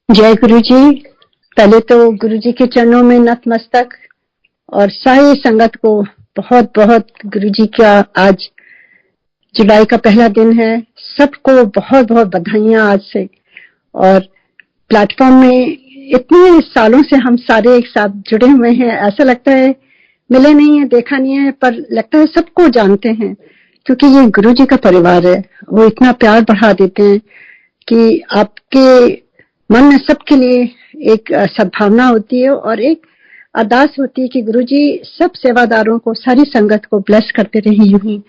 जय गुरु जी। पहले तो गुरु जी के चरणों में नतमस्तक और सारी संगत को बहुत बहुत गुरु जी का आज जुलाई का पहला दिन है। सबको बहुत बहुत बधाइयां आज से। और प्लेटफॉर्म में इतने सालों से हम सारे एक साथ जुड़े हुए हैं, ऐसा लगता है मिले नहीं है, देखा नहीं है, पर लगता है सबको जानते हैं क्योंकि ये गुरु जी का परिवार है। वो इतना प्यार बढ़ा देते हैं कि आपके मन में सबके लिए एक सद्भावना होती है और एक अरदास होती है कि गुरुजी सब सेवादारों को, सारी संगत को ब्लेस करते रहे यूं ही।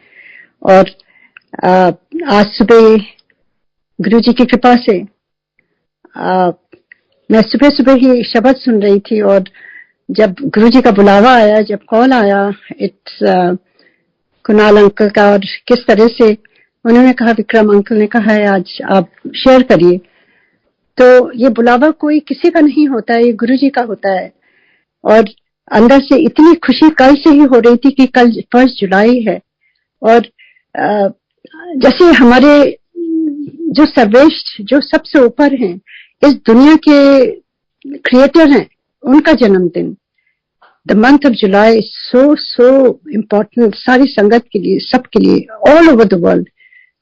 और आज सुबह गुरुजी की कृपा से मैं सुबह सुबह ही शब्द सुन रही थी और जब गुरुजी का बुलावा आया, जब कॉल आया इट्स कुणाल अंकल का, और किस तरह से उन्होंने कहा, विक्रम अंकल ने कहा है आज आप शेयर करिए, तो ये बुलावा कोई किसी का नहीं होता है, ये गुरुजी का होता है। और अंदर से इतनी खुशी कल से ही हो रही थी कि कल 1 जुलाई है और जैसे हमारे जो सर्वेश्वर, जो सबसे ऊपर हैं, इस दुनिया के क्रिएटर हैं, उनका जन्मदिन। The month of July so important सारी संगत के लिए, सबके लिए, ऑल ओवर द वर्ल्ड।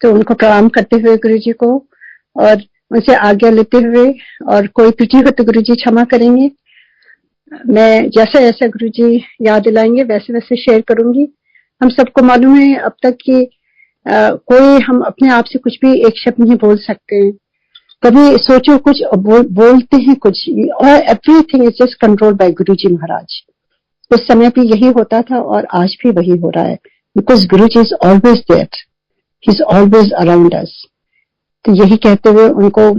तो उनको प्रणाम करते हुए गुरुजी को और उनसे आज्ञा लेते हुए, और कोई त्रुटि हो तो गुरुजी क्षमा करेंगे। मैं जैसे जैसे गुरुजी याद दिलाएंगे वैसे वैसे शेयर करूंगी। हम सबको मालूम है अब तक कि कोई हम अपने आप से कुछ भी एक शब्द नहीं बोल सकते हैं। कभी सोचो कुछ बोलते हैं कुछ, और everything is just controlled by Guruji Maharaj. उस समय भी यही होता था और आज भी वही हो रहा है, because Guruji is always there, he is always around us. तो यही कहते हुए उनको,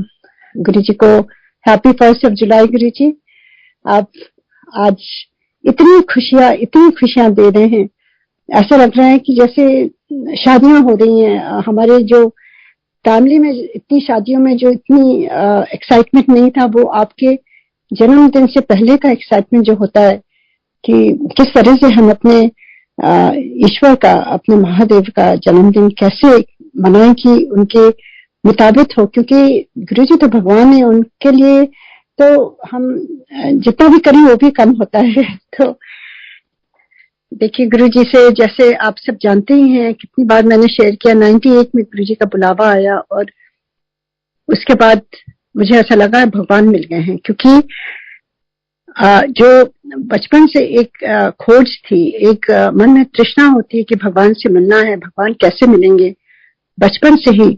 गुरुजी को हैप्पी 1 जुलाई। गुरुजी आप आज इतनी खुशियां दे रहे हैं, ऐसा लग रहा है कि जैसे शादियां हो रही हैं। हमारे जो फैमिली में इतनी शादियों में जो इतनी एक्साइटमेंट नहीं था, वो आपके जन्मदिन से पहले का एक्साइटमेंट जो होता है कि किस तरह से हम अपने ईश्वर का, अपने महादेव का जन्मदिन कैसे मनाएं कि उनके मुताबिक हो, क्योंकि गुरुजी तो भगवान है, उनके लिए तो हम जितना भी करें वो भी कम होता है। तो देखिए गुरुजी से, जैसे आप सब जानते ही हैं, कितनी बार मैंने शेयर किया, 98 में गुरुजी का बुलावा आया और उसके बाद मुझे ऐसा लगा भगवान मिल गए हैं। क्योंकि जो बचपन से एक खोज थी, एक मन में तृष्णा होती है कि भगवान से मिलना है, भगवान कैसे मिलेंगे। बचपन से ही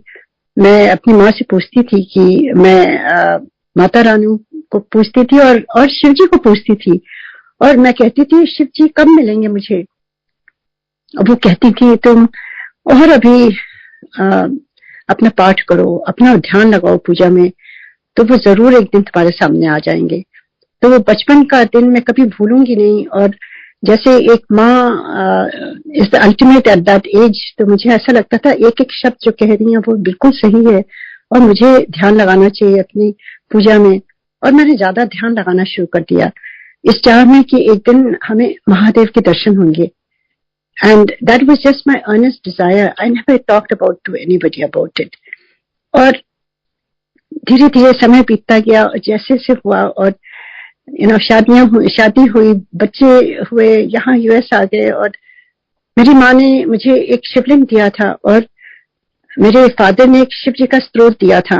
मैं अपनी माँ से पूछती थी कि मैं माता रानी को पूछती थी और शिव जी को पूछती थी, और मैं कहती थी शिव जी कब मिलेंगे मुझे। अब वो कहती थी तुम और अभी अपना पाठ करो, अपना ध्यान लगाओ पूजा में, तो वो जरूर एक दिन तुम्हारे सामने आ जाएंगे। तो वो बचपन का दिन मैं कभी भूलूंगी नहीं। और जैसे एक माँ is the ultimate at that age, तो मुझे ऐसा लगता था एक एक शब्द जो कह रही है वो बिल्कुल सही है और मुझे ध्यान लगाना चाहिए अपनी पूजा में। और मैंने ज्यादा ध्यान लगाना शुरू कर दिया इस चाह में कि एक दिन हमें महादेव के दर्शन होंगे। And that was just my earnest desire. I never talked about to anybody about it. और धीरे धीरे समय बीतता गया और जैसे जैसे हुआ, और शादी हुई, बच्चे हुए, यहाँ यूएस आ गए, और मेरी माँ ने मुझे एक शिवलिंग दिया था और मेरे फादर ने एक शिव जी का स्त्रोत दिया था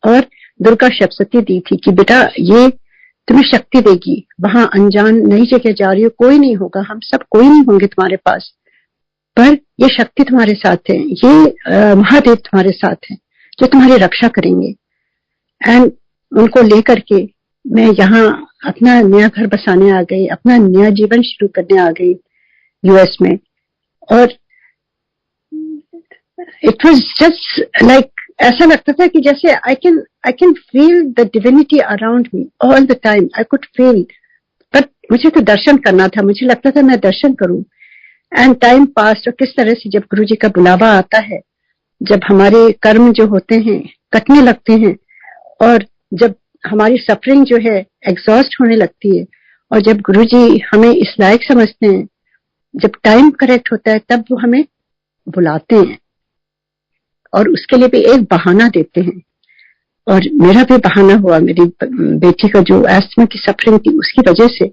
और दुर्गा सप्तशती दी थी कि बेटा ये तुम्हें शक्ति देगी। वहां अनजान नई जगह जा रही हो, कोई नहीं होगा, हम सब कोई नहीं होंगे तुम्हारे पास, पर ये शक्ति तुम्हारे साथ है, ये महादेव तुम्हारे साथ है जो तुम्हारी रक्षा करेंगे। एंड उनको लेकर के मैं यहाँ अपना नया घर बसाने आ गई, अपना नया जीवन शुरू करने आ गई यूएस में। और इट वाज जस्ट लाइक, ऐसा लगता था कि जैसे I can feel the divinity around me all the time. I could feel, but मुझे तो दर्शन करना था, मुझे लगता था मैं दर्शन करूं। And time pass. और किस तरह से जब गुरुजी का बुलावा आता है, जब हमारे कर्म जो होते हैं कटने लगते हैं, और जब हमारी सफरिंग जो है एग्जॉस्ट होने लगती है, और जब गुरुजी हमें इस लायक समझते हैं, जब टाइम करेक्ट होता है, तब वो हमें बुलाते हैं और उसके लिए भी एक बहाना देते हैं। और मेरा भी बहाना हुआ, मेरी बेटी का जो एस्थमा की सफरिंग थी उसकी वजह से।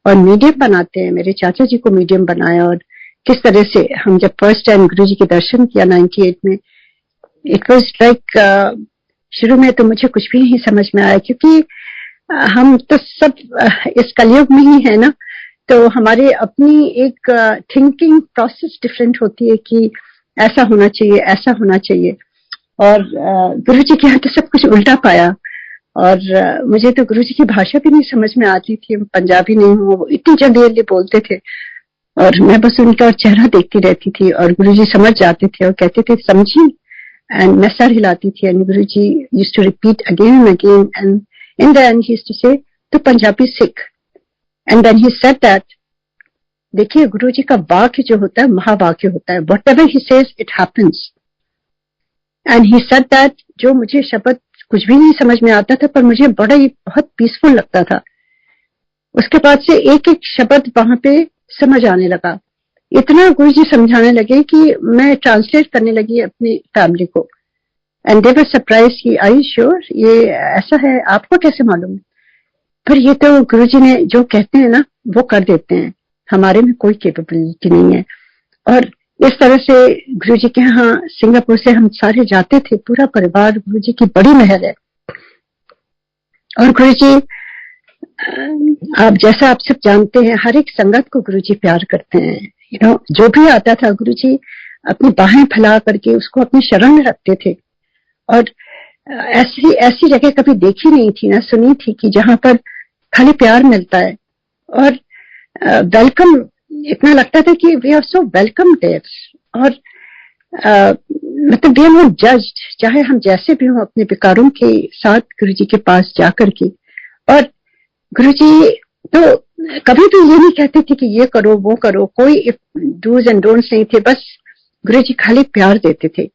और मीडियम बनाते हैं, मेरे चाचा जी को मीडियम बनाया। और किस तरह से हम जब फर्स्ट टाइम गुरु जी के दर्शन किया 98 में, इट वॉज लाइक, शुरू में तो मुझे कुछ भी नहीं समझ में आया, क्योंकि हम तो सब इस कलयुग में ही है ना, तो हमारे अपनी एक थिंकिंग प्रोसेस डिफरेंट होती है कि ऐसा होना चाहिए, ऐसा होना चाहिए। और गुरु जी के यहाँ तो सब कुछ उल्टा पाया। और मुझे तो गुरु जी की भाषा भी नहीं समझ में आती थी, पंजाबी नहीं हूँ, वो इतनी जल्दी बोलते थे और मैं बस उनका चेहरा देखती रहती थी। और गुरु जी समझ जाते थे और कहते थे समझी, एंड मैं सर हिलाती थी। And Guru ji used to repeat again and again, and in the end he used to say to Punjabi Sikh. And then he said that, देखिए गुरु जी का वाक्य जो होता है महावाक्य होता है, what ever he says it happens. And he said that, जो मुझे शब्द कुछ भी नहीं समझ में आता था पर मुझे बड़ा ही बहुत पीसफुल लगता था। उसके बाद से एक एक शब्द वहां पे समझ आने लगा। इतना गुरु जी समझाने लगे कि मैं ट्रांसलेट करने लगी अपनी फैमिली को। एंड दे वर सरप्राइज कि आई श्योर ये ऐसा है, आपको कैसे मालूम? पर ये तो गुरु जी ने जो कहते हैं ना वो कर देते हैं, हमारे में कोई कैपेबिलिटी नहीं है। और इस तरह से गुरु जी के यहाँ सिंगापुर से हम सारे जाते थे, पूरा परिवार। गुरु जी की बड़ी मेहर है। और गुरु जी, आप जैसा आप सब जानते हैं, हर एक संगत को गुरु जी प्यार करते हैं। जो भी आता था गुरु जी अपनी बाहें फैला करके उसको अपनी शरण में रखते थे। और ऐसी ऐसी जगह कभी देखी नहीं थी ना सुनी थी कि जहां पर खाली प्यार मिलता है और वेलकम। इतना लगता था कि we are so welcome there. और मतलब वी आर नॉट जज्ड, चाहे हम जैसे भी हों अपने विकारों के साथ गुरु जी के पास जाकर के। और गुरु जी तो कभी भी ये नहीं कहते थे कि ये करो वो करो, कोई डूज एंड डोंट्स नहीं थे, बस गुरु जी खाली प्यार देते थे।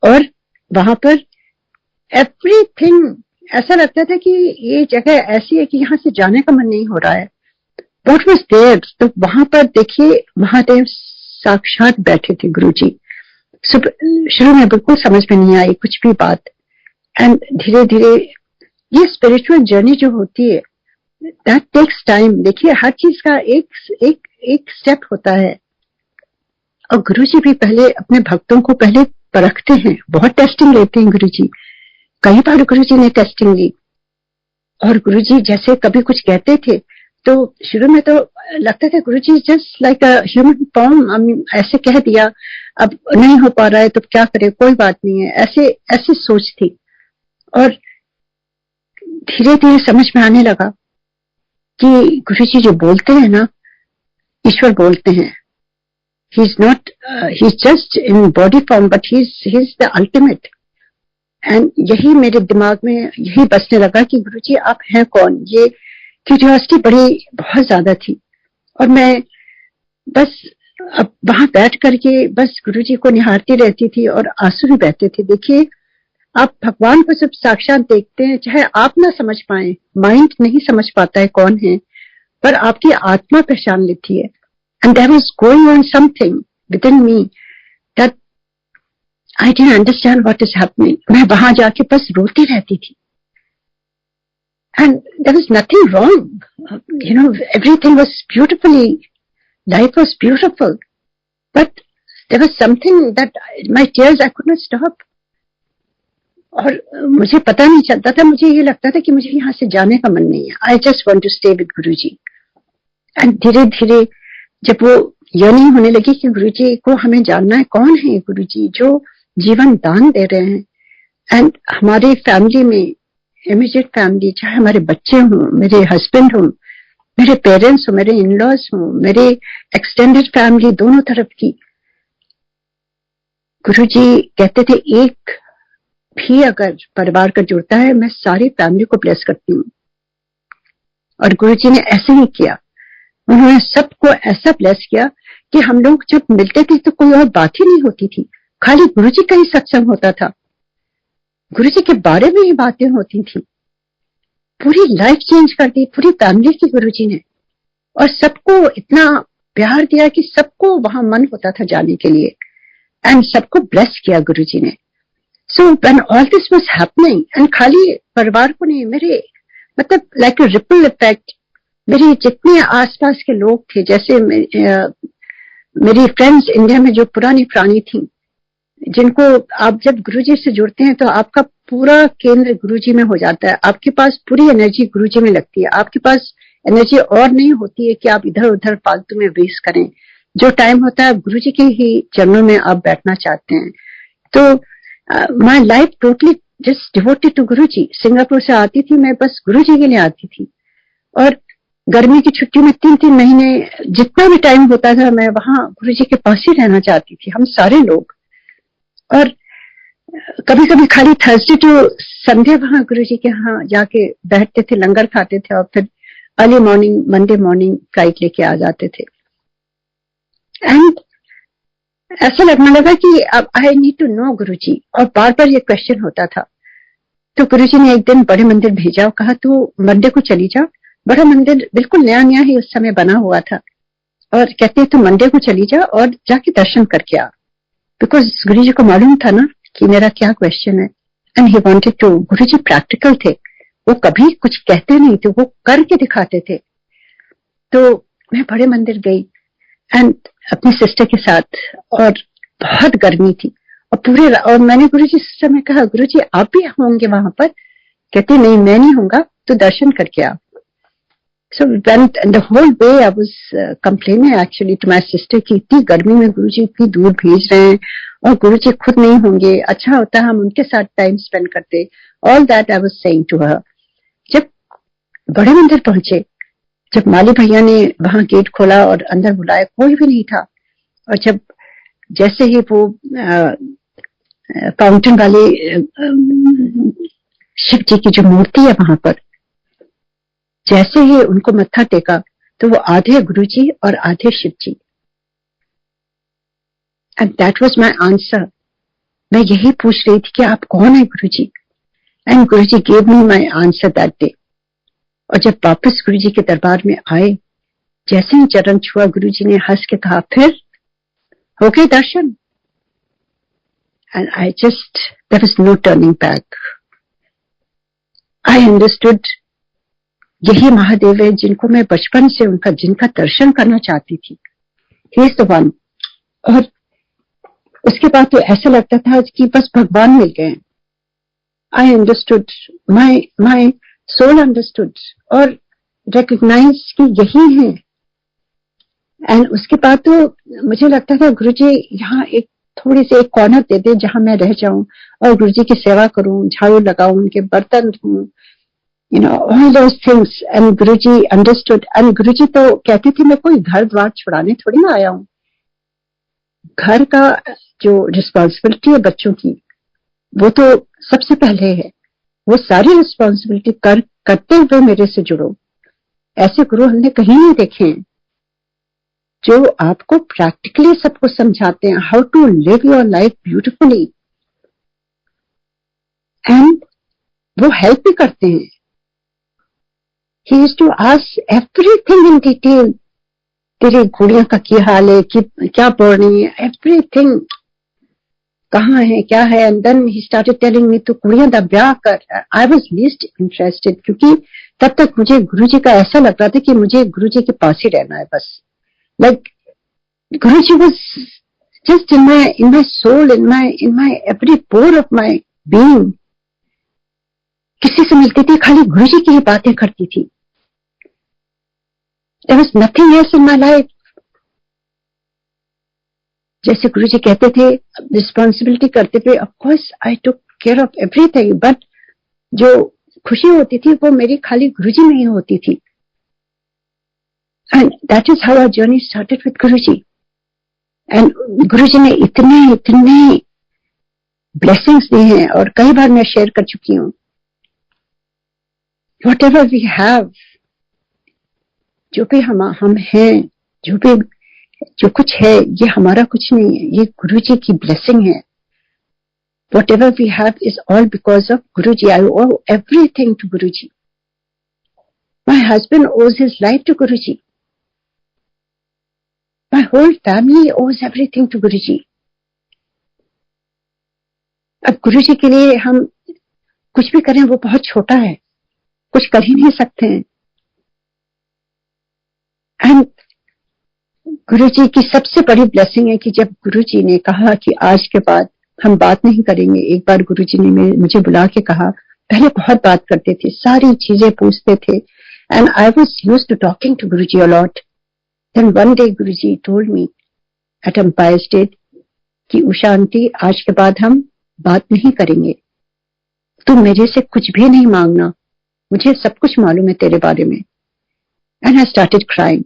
और वहां पर एवरीथिंग ऐसा लगता था कि ये जगह ऐसी है कि यहाँ से जाने का मन नहीं हो रहा है। What was there? तो वहां पर देखिए महादेव साक्षात बैठे थे गुरु जी। शुरू में बिल्कुल समझ में नहीं आई कुछ भी बात, एंड धीरे धीरे ये स्पिरिचुअल जर्नी जो होती है दैट टेक्स टाइम। देखिए हर चीज का एक स्टेप होता है। और गुरु जी भी पहले अपने भक्तों को पहले परखते हैं, बहुत टेस्टिंग लेते हैं गुरु जी। कई बार गुरु जी ने टेस्टिंग ली। और गुरु जी जैसे कभी कुछ कहते थे तो शुरू में तो लगता था Guru ji just like a human form, ऐसे कह दिया, अब नहीं हो पा रहा है तो क्या करे, कोई बात नहीं है, ऐसे ऐसी सोच थी। और धीरे धीरे समझ में आने लगा कि गुरु जी जो बोलते हैं ना, ईश्वर बोलते हैं। He is not, he is just in body form but he is the ultimate. And यही मेरे दिमाग में यही बसने लगा कि गुरु जी आप हैं कौन। ये क्यूरियोसिटी बड़ी बहुत ज्यादा थी। और मैं बस अब वहां बैठ करके बस गुरु जी को निहारती रहती थी और आंसू भी बहते थे। देखिए आप भगवान को जब साक्षात देखते हैं, चाहे आप ना समझ पाए, माइंड नहीं समझ पाता है कौन है, पर आपकी आत्मा पहचान लेती है। And there was going on something within me that I didn't understand what is happening. मैं वहां जाके बस रोती रहती थी। And there was nothing wrong. Everything was beautifully, life was beautiful. But there was something that my tears, I could not stop. और मुझे पता नहीं चलता था, मुझे ये लगता था कि मुझे यहाँ से जाने का मन नहीं है। I just want to stay with Guru ji. And धीरे धीरे जब वो यही होने लगी कि गुरु जी को हमें जानना है, कौन है गुरु जी जो जीवन दान दे रहे हैं। एंड हमारी फैमिली में, इमीडिएट फैमिली, चाहे हमारे बच्चे हों, मेरे हस्बैंड हों, मेरे पेरेंट्स हों, मेरे इन-लॉज हों, मेरे एक्सटेंडेड फैमिली दोनों तरफ की, गुरुजी कहते थे एक भी अगर परिवार का जुड़ता है मैं सारी फैमिली को ब्लेस करती हूँ। और गुरुजी ने ऐसे ही किया। उन्होंने सबको ऐसा ब्लेस किया कि हम लोग जब मिलते थे तो कोई और बात ही नहीं होती थी, खाली गुरुजी का ही सत्संग होता था, गुरुजी के बारे में ही बातें होती थी। पूरी लाइफ चेंज कर दी पूरी फैमिली की गुरुजी ने। और सबको इतना प्यार दिया कि सबको वहां मन होता था जाने के लिए। एंड सबको ब्लेस किया गुरुजी ने। So when all this was happening, and खाली परिवार को नहीं, मेरे मतलब like a ripple effect, मेरे जितने आसपास के लोग थे, जैसे मेरी फ्रेंड्स इंडिया में जो पुरानी थी, जिनको आप जब गुरुजी से जुड़ते हैं तो आपका पूरा केंद्र गुरुजी में हो जाता है, आपके पास पूरी एनर्जी गुरुजी में लगती है, आपके पास एनर्जी और नहीं होती है कि आप इधर उधर फालतू में वेस्ट करें। जो टाइम होता है गुरुजी के ही चरणों में आप बैठना चाहते हैं। तो my life totally just devoted to Guruji. Singapore से आती थी मैं, बस गुरुजी के लिए आती थी, और गर्मी की छुट्टी में 3-3 महीने जितना भी टाइम होता था मैं वहां गुरुजी के पास ही रहना चाहती थी, हम सारे लोग। और कभी कभी खाली थर्सडे टू संडे वहां गुरुजी के यहाँ जाके बैठते थे, लंगर खाते थे, और फिर early morning Monday morning flight लेके आ जाते थे। एंड ऐसा लगने लगा कि अब आई नीड टू नो गुरुजी, और बार बार ये क्वेश्चन होता था। तो गुरुजी ने एक दिन बड़े मंदिर भेजा और कहा तू मंडे को चली जा। बड़ा मंदिर बिल्कुल नया नया ही उस समय बना हुआ था, और कहते तू मंडे को चली जा और जाके दर्शन करके आ। बिकॉज गुरुजी को मालूम था ना कि मेरा क्या क्वेश्चन है, and he wanted to. Guruji practical थे, वो कभी कुछ कहते नहीं थे, वो करके दिखाते थे। तो मैं बड़े मंदिर गई एंड अपनी सिस्टर के साथ, और बहुत गर्मी थी, और मैंने गुरुजी से मैं कहा गुरुजी आप भी होंगे वहां पर? कहते नहीं मैं नहीं होऊंगा, तो दर्शन करके आ। So when the whole way I was complaining actually to my sister कि इतनी गर्मी में गुरुजी इतनी दूर भेज रहे हैं और गुरुजी खुद नहीं होंगे, अच्छा होता है हम उनके साथ टाइम स्पेंड करते। All that I was saying to her। जब बड़े मंदिर पहुंचे, जब माली भैया ने वहां गेट खोला और अंदर बुलाया, कोई भी नहीं था। और जब जैसे ही वो फाउंटेन वाले शिव जी की जो मूर्ति है वहां पर, जैसे ही उनको मत्था टेका तो वो आधे गुरुजी और आधे Shiv ji. And that was my answer. मैं यही पूछ रही थी कि आप कौन है Guruji, and Guruji gave me my answer that day. और जब वापस गुरुजी के दरबार में आए, जैसे ही चरण छुआ, गुरुजी ने हंस के कहा फिर हो गए दर्शन। And I just there was no turning back. I understood यही महादेव है जिनको मैं बचपन से जिनका दर्शन करना चाहती थी। ही इज द वन। और उसके बाद तो ऐसा लगता था कि बस भगवान मिल गए। I understood, my soul understood और रिकॉग्नाइज कि यही है। एंड उसके बाद तो मुझे लगता था गुरुजी यहाँ एक थोड़ी सी एक कॉर्नर दे दे जहां मैं रह जाऊं और गुरुजी की सेवा करूं, झाड़ू लगाऊं, उनके बर्तन धोऊं, all those things। and Guruji understood। and Guruji तो कहते थे मैं कोई घर द्वार छुड़ाने थोड़ी ना आया हूं। घर का जो रिस्पॉन्सिबिलिटी है बच्चों की, वो तो सबसे पहले है। वो सारी रिस्पॉन्सिबिलिटी करते हुए मेरे से जुड़ो। ऐसे गुरु हमने कहीं नहीं देखे हैं जो आपको प्रैक्टिकली सबको समझाते हैं how to live your life beautifully, and वो हेल्प भी करते हैं। He used to ask everything in detail। तेरी गुड़िया का क्या हाल है, क्या पढ़ रही है, एवरीथिंग, कहाँ है, क्या है। And then he started telling me तो कुड़िया दा ब्याह कर। आई वाज लीस्ट इंटरेस्टेड, क्योंकि तब तक मुझे गुरुजी का ऐसा लग रहा था कि मुझे गुरुजी के पास ही रहना है बस। Like Guruji was just in my soul, in my every pore of my being. किसी से मिलती थी खाली गुरुजी की ही बातें करती थी। There was nothing else in my life। जैसे गुरुजी कहते थे रिस्पॉन्सिबिलिटी करते थे, of course I took care of everything, but जो खुशी होती थी वो मेरी खाली गुरुजी में ही होती थी। And that is how our journey started with Guruji. And Guruji ने इतने ब्लेसिंग्स दी हैं, और कई बार मैं शेयर कर चुकी हूँ। Whatever we have, जो भी हम हैं, जो कुछ है, ये हमारा कुछ नहीं है, ये गुरुजी की ब्लेसिंग है। Whatever we have is all because of Guruji। I owe everything to Guruji। My husband owes his life to Guruji। My whole family owes everything to Guruji। अब गुरु जी के लिए हम कुछ भी करें वो बहुत छोटा है, कुछ कर ही नहीं सकते हैं। एंड गुरु जी की सबसे बड़ी ब्लेसिंग है कि जब गुरु जी ने कहा कि आज के बाद हम बात नहीं करेंगे, एक बार गुरु जी ने मुझे बुला के कहा, पहले बहुत बात करते थे, सारी चीजें पूछते थे, and I was used to talking to Guru ji a lot. Then one day Guru ji told me at Empire State कि उषा आंटी, आज के बाद हम बात नहीं करेंगे, तुम मेरे से कुछ भी नहीं मांगना, मुझे सब कुछ मालूम है तेरे बारे में। And I started crying.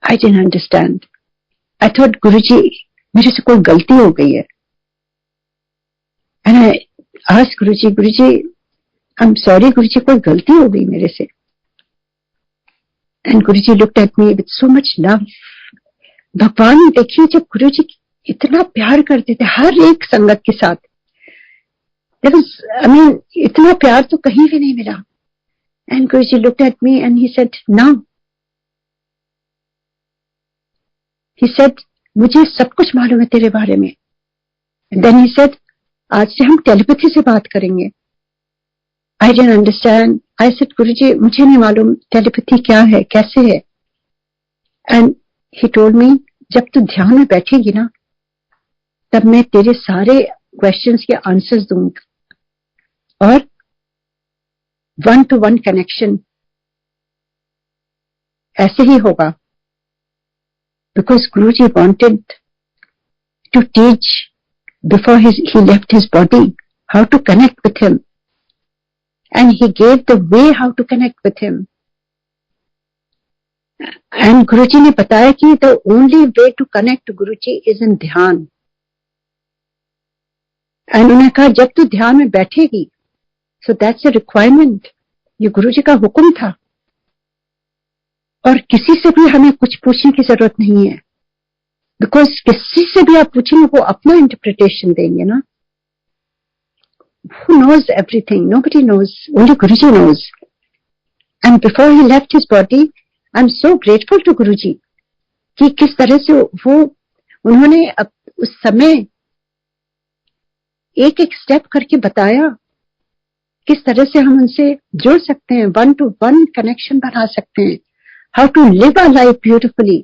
I didn't understand. I thought Guruji मेरे से कोई गलती हो गई है। And I asked Guruji I am sorry Guruji, कोई गलती हो गई मेरे से। And Guruji looked at me with so much love. भगवान देखिए, जब गुरुजी इतना प्यार करते थे हर एक संगत के साथ, इतना प्यार तो कहीं भी नहीं मिला। And Guruji looked at me and he said now, he said मुझे सब कुछ मालूम है तेरे बारे में। देन ही सेड आज से हम टेलीपैथी से बात करेंगे। I didn't understand. I said Guruji मुझे नहीं मालूम टेलीपैथी क्या है, कैसे है। एंड ही टोल्ड मी जब तू ध्यान में बैठेगी ना, तब मैं तेरे सारे क्वेश्चंस के आंसर्स दूंगा और 1-to-1 कनेक्शन ऐसे ही होगा। Because Guruji wanted to teach before he left his body how to connect with him, and he gave the way how to connect with him. And Guruji ने बताया कि the only way to connect to Guruji is in ध्यान। and उन्होंने कहा जब तू ध्यान में बैठेगी, so that's a requirement, ये गुरुजी का हुक्म था। और किसी से भी हमें कुछ पूछने की जरूरत नहीं है, बिकॉज किसी से भी आप पूछेंगे वो अपना इंटरप्रिटेशन देंगे ना। Who knows everything? Nobody knows. Only Guruji knows. And before he left his body, I'm so grateful to Guruji कि किस तरह से वो उन्होंने उस समय एक एक स्टेप करके बताया किस तरह से हम उनसे जुड़ सकते हैं, 1-to-1 कनेक्शन बना सकते हैं, how to live our life beautifully.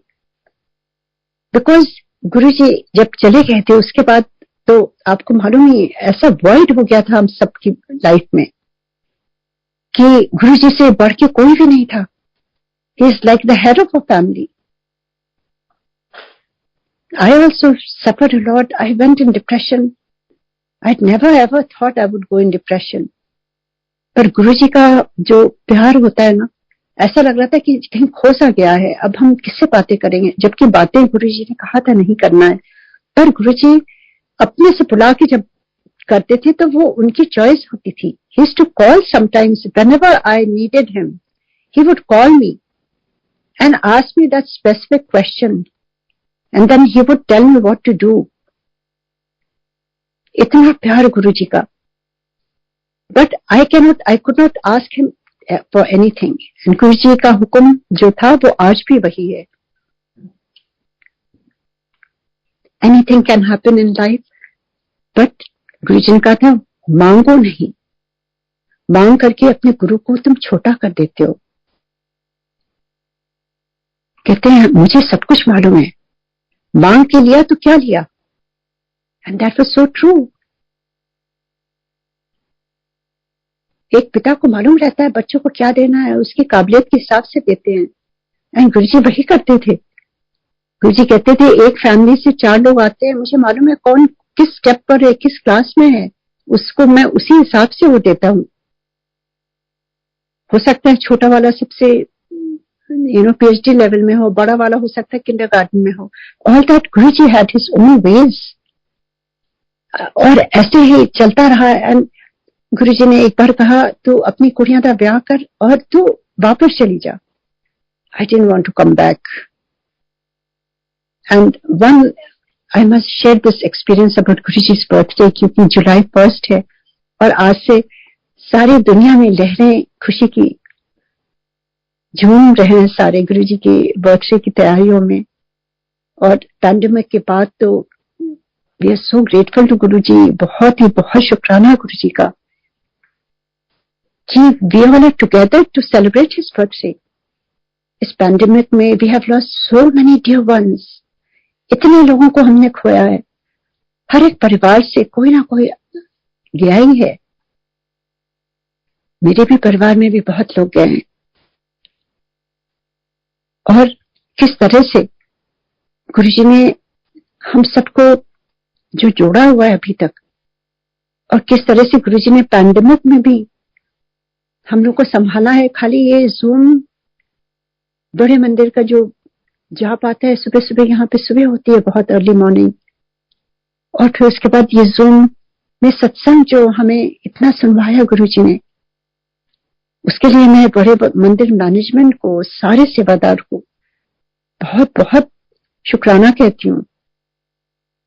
Because Guruji जब चले गए थे उसके बाद तो आपको मालूम ही ऐसा वॉइड हो गया था हम सबकी लाइफ में कि गुरुजी से बढ़ के कोई भी नहीं था। He is like the head of a family. I also suffered a lot. I went in depression. I never ever thought I would go in depression. पर गुरुजी का जो प्यार होता है ना, ऐसा लग रहा था कि कहीं खो सा गया है, अब हम किससे बातें करेंगे, जबकि बातें गुरुजी ने कहा था नहीं करना है। पर गुरुजी अपने से बुला के जब करते थे तो वो उनकी चॉइस होती थी। He used to call sometimes whenever I needed him, he would call me and ask me that specific question and then he would tell me what to do. इतना प्यार गुरुजी का। But I could not ask him for anything. And Guruji का हुक्म जो था वो आज भी वही है। Anything can happen in life, but गुरुजी ने कहा था मांगो नहीं, मांग करके अपने गुरु को तुम छोटा कर देते हो। कहते हैं मुझे सब कुछ मालूम है, मांग के लिया तो क्या लिया। And that was so true. एक पिता को मालूम रहता है बच्चों को क्या देना है, उसकी काबिलियत के हिसाब से देते हैं। एंड गुरुजी वही करते थे। गुरुजी कहते थे एक फैमिली से 4 लोग आते हैं, मुझे मालूम है कौन किस स्टेप पर है, किस क्लास में है, उसको मैं उसी हिसाब से वो देता हूँ। हो सकता है छोटा वाला सबसे PhD लेवल में हो, बड़ा वाला हो सकता है किंडरगार्टन में हो। All that Guruji had his own ways. और ऐसे ही चलता रहा। एंड गुरुजी ने एक बार कहा तू अपनी कुड़ियां का ब्याह कर और तू वापस चली जा। I didn't want to come back. And one I must share this experience about Guruji's birthday, क्योंकि जुलाई 1 है और आज से सारी दुनिया में लहरें खुशी की झूम रहे हैं सारे गुरुजी के बर्थडे की तैयारियों में। और पैंडेमिक के बाद तो we are so grateful to Guru ji. बहुत शुक्राना गुरु जी का जी। We all are together to celebrate his birthday. इस पैंडेमिक में we have lost so many dear ones. इतने लोगों को हमने खोया है। हर एक परिवार से कोई ना कोई गया ही है। मेरे भी परिवार में भी बहुत लोग गए हैं। और किस तरह से गुरुजी ने हम सबको जो जोड़ा हुआ है अभी तक, और किस तरह से गुरुजी ने पैंडेमिक में भी हम लोग को संभाला है। खाली ये जूम बड़े मंदिर का जो जाप आता है सुबह सुबह, यहाँ पे सुबह होती है बहुत अर्ली मॉर्निंग, और फिर उसके बाद ये जूम में सत्संग जो हमें इतना सुनवाया गुरुजी ने, उसके लिए मैं बड़े मंदिर मैनेजमेंट को, सारे सेवादार को बहुत बहुत शुक्राना कहती हूँ।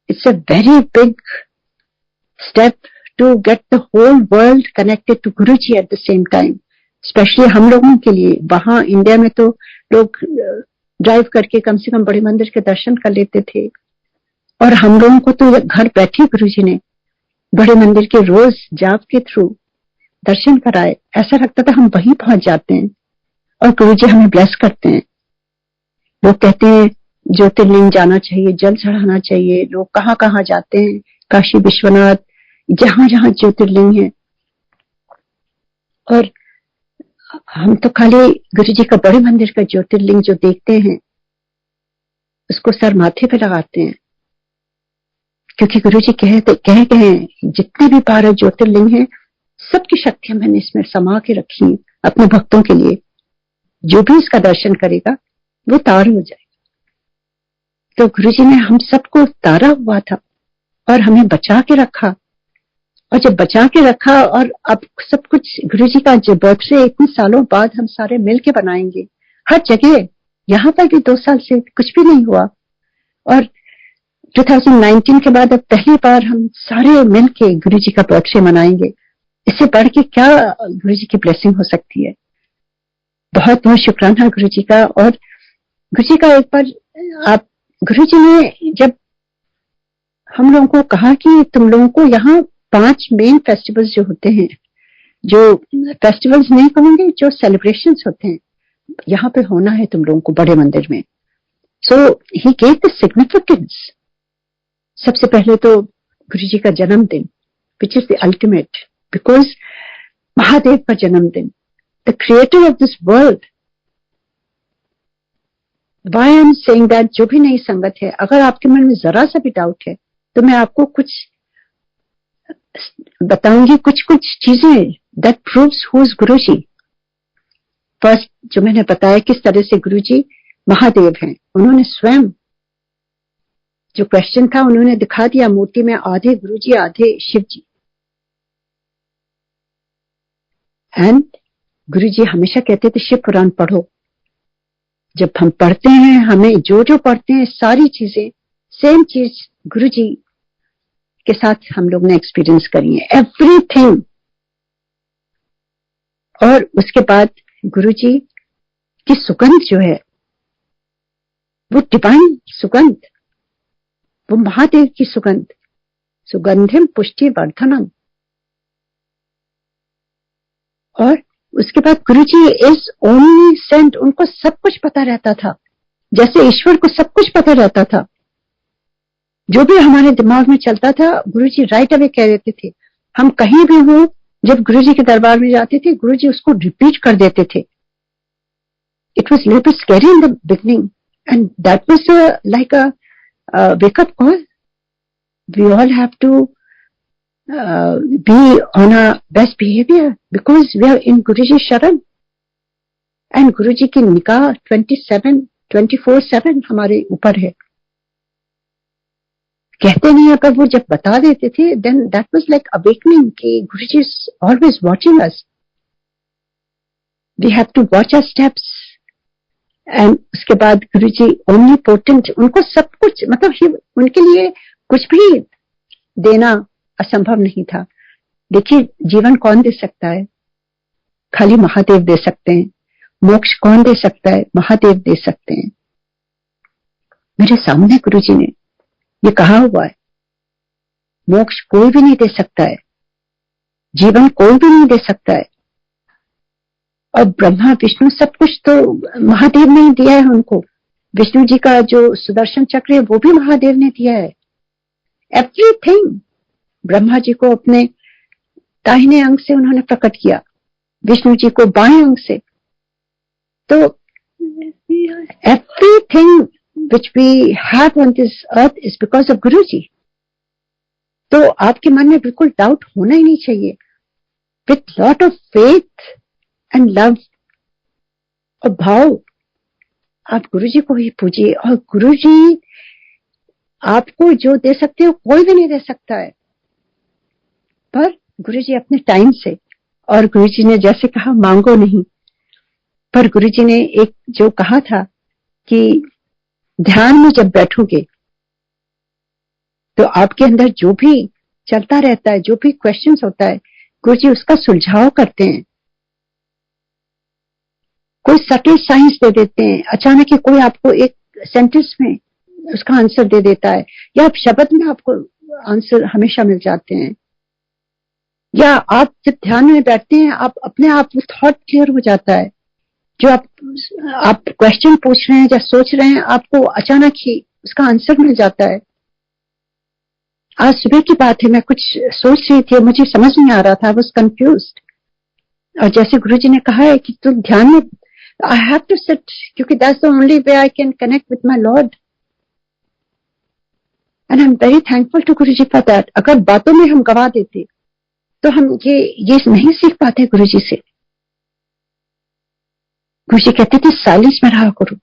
It's a very big step to get the whole world connected to Guruji at the same time, specially हम लोगों के लिए। वहां इंडिया में तो लोग ड्राइव करके कम से कम बड़े मंदिर के दर्शन कर लेते थे, और हम लोगों को तो घर बैठे गुरुजी ने बड़े मंदिर के रोज जाप के थ्रू दर्शन कराए। ऐसा लगता था हम वहीं पहुंच जाते हैं और गुरुजी हमें ब्लेस करते हैं। लोग कहते हैं ज्योतिर्लिंग जाना चाहिए, जल चढ़ाना चाहिए। लोग कहाँ कहाँ जाते हैं, काशी विश्वनाथ, जहां जहां ज्योतिर्लिंग है। और हम तो खाली गुरुजी का बड़े मंदिर का ज्योतिर्लिंग जो देखते हैं उसको सर माथे पे लगाते हैं, क्योंकि गुरुजी कह गए हैं जितने भी 12 ज्योतिर्लिंग हैं सबकी शक्तियां मैंने इसमें समा के रखी है अपने भक्तों के लिए। जो भी इसका दर्शन करेगा वो तार हो जाएगा। तो गुरुजी ने हम सबको तारा हुआ था और हमें बचा के रखा। और जब बचा के रखा, और अब सब कुछ गुरुजी का जो बर्थडे इतने सालों बाद हम सारे मिल के बनाएंगे हर जगह। यहाँ पर भी 2 साल से कुछ भी नहीं हुआ, और 2019 के बाद अब पहली बार हम सारे मिल के गुरुजी का बर्थडे मनाएंगे। इससे बढ़ के क्या गुरुजी की ब्लेसिंग हो सकती है। बहुत बहुत शुक्राना गुरुजी का। और गुरुजी का एक बार आप, गुरुजी ने जब हम लोगों को कहा कि तुम लोगों को यहाँ 5 मेन फेस्टिवल्स जो होते हैं, जो फेस्टिवल्स नहीं कहूंगे, जो सेलिब्रेशंस होते हैं यहाँ पे होना है तुम लोगों को बड़े मंदिर में। सो ही गेव द सिग्निफिकेंस। सबसे पहले तो गुरुजी का जन्मदिन, which is the ultimate, because Mahadev का जन्मदिन, the creator of this world. Why I am saying that, जो भी नई संगत है, अगर आपके मन में जरा सा भी डाउट है तो मैं आपको कुछ बताऊंगी, कुछ चीजें that proves who is Guruji. First जो मैंने बताया किस तरह से गुरुजी महादेव हैं। उन्होंने स्वयं, जो क्वेश्चन था उन्होंने दिखा दिया मूर्ति में, आधे गुरुजी आधे शिव जी। एंड गुरुजी हमेशा कहते थे शिव पुराण पढ़ो। जब हम पढ़ते हैं, हमें जो पढ़ते हैं सारी चीजें सेम चीज गुरुजी के साथ हम लोग ने एक्सपीरियंस करी है, एवरीथिंग। और उसके बाद गुरुजी की सुगंध जो है वो डिवाइन सुगंध, वो महादेव की सुगंध, सुगंधिम पुष्टि वर्धनम। और उसके बाद गुरुजी इज ओनली सेंट। उनको सब कुछ पता रहता था, जैसे ईश्वर को सब कुछ पता रहता था। जो भी हमारे दिमाग में चलता था गुरुजी राइट अवे कह देते थे। हम कहीं भी हो, जब गुरुजी के दरबार में जाते थे गुरुजी उसको रिपीट कर देते थे। It was little scary in the beginning, and that was like a wake up call. We all have to be on our best behavior because we are in Guruji Sharan, and Guruji की निगाह 24/7 हमारे ऊपर है। कहते नहीं, अगर वो जब बता देते थे then that was like awakening कि Guruji is always watching us. We have to watch our steps. And उसके बाद गुरुजी omnipotent, उनको सब कुछ, मतलब उनके लिए कुछ भी देना असंभव नहीं था। देखिए जीवन कौन दे सकता है? खाली महादेव दे सकते हैं। मोक्ष कौन दे सकता है? महादेव दे सकते हैं। मेरे सामने गुरुजी ने ये कहा हुआ है। मोक्ष कोई भी नहीं दे सकता है, जीवन कोई भी नहीं दे सकता है। और ब्रह्मा विष्णु सब कुछ तो महादेव ने ही दिया है उनको। विष्णु जी का जो सुदर्शन चक्र है वो भी महादेव ने दिया है। एवरीथिंग ब्रह्मा जी को अपने दाहिने अंग से उन्होंने प्रकट किया, विष्णु जी को बाएं अंग से। तो everything which we have on this earth is because of गुरु जी। तो आपके मन में बिल्कुल डाउट होना ही नहीं चाहिए। With lot of faith and love और भाव आप गुरु जी को ही पूजिए। और गुरु जी आपको जो दे सकते हो कोई भी नहीं दे सकता है, पर गुरु जी अपने टाइम से। और गुरु जी ने जैसे कहा मांगो नहीं, पर गुरु जी ने एक जो कहा था कि ध्यान में जब बैठोगे तो आपके अंदर जो भी चलता रहता है, जो भी क्वेश्चंस होता है, गुरु जी उसका सुलझाव करते हैं। कोई सटल साइंस दे देते हैं, अचानक ही कोई आपको एक सेंटेंस में उसका आंसर दे देता है, या आप शब्द में आपको आंसर हमेशा मिल जाते हैं। या आप जब ध्यान में बैठते हैं, आप अपने आप थॉट क्लियर हो जाता है। जो आप क्वेश्चन पूछ रहे हैं या सोच रहे हैं, आपको अचानक ही उसका आंसर मिल जाता है। आज सुबह की बात है, मैं कुछ सोच रही थी, मुझे समझ नहीं आ रहा था, आई वाज कंफ्यूज्ड। और जैसे गुरुजी ने कहा है कि तुम ध्यान में, आई हैव टू सिट, क्योंकि that's the only way I can connect with my lord. And I am very thankful to Guruji for that. अगर बातों में हम गवा देते तो हम ये नहीं सीख पाते गुरुजी से। गुरुजी कहते थे साइलेंस में रहा करो।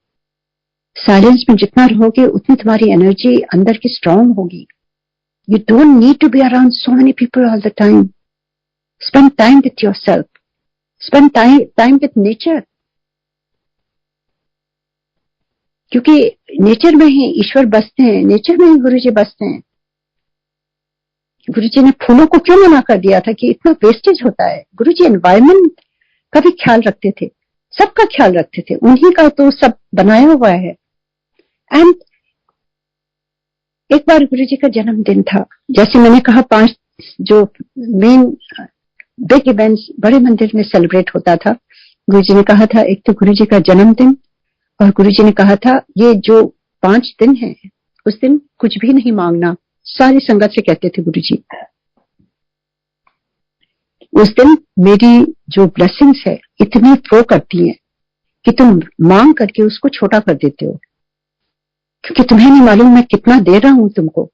साइलेंस में जितना रहोगे उतनी तुम्हारी एनर्जी अंदर की स्ट्रांग होगी। You don't need to be around so many people all the time. Spend time with yourself, spend time with nature, क्योंकि नेचर में ही ईश्वर बसते हैं, नेचर में ही गुरुजी बसते हैं। गुरुजी ने फूलों को क्यों मना कर दिया था कि इतना वेस्टेज होता है? गुरुजी एनवायरमेंट का भी ख्याल रखते थे, सबका ख्याल रखते थे, उन्हीं का तो सब बनाया हुआ है। एंड एक बार गुरुजी का जन्मदिन था, जैसे मैंने कहा 5 जो मेन बिग इवेंट्स बड़े मंदिर में सेलिब्रेट होता था। गुरुजी ने कहा था एक तो गुरुजी का जन्मदिन, और गुरुजी ने कहा था ये जो 5 दिन है उस दिन कुछ भी नहीं मांगना। सारी संगत से कहते थे गुरुजी, उस दिन मेरी जो ब्लेसिंग्स है इतनी फ्लो करती हैं कि तुम मांग करके उसको छोटा कर देते हो, क्योंकि तुम्हें नहीं मालूम मैं कितना दे रहा हूं तुमको।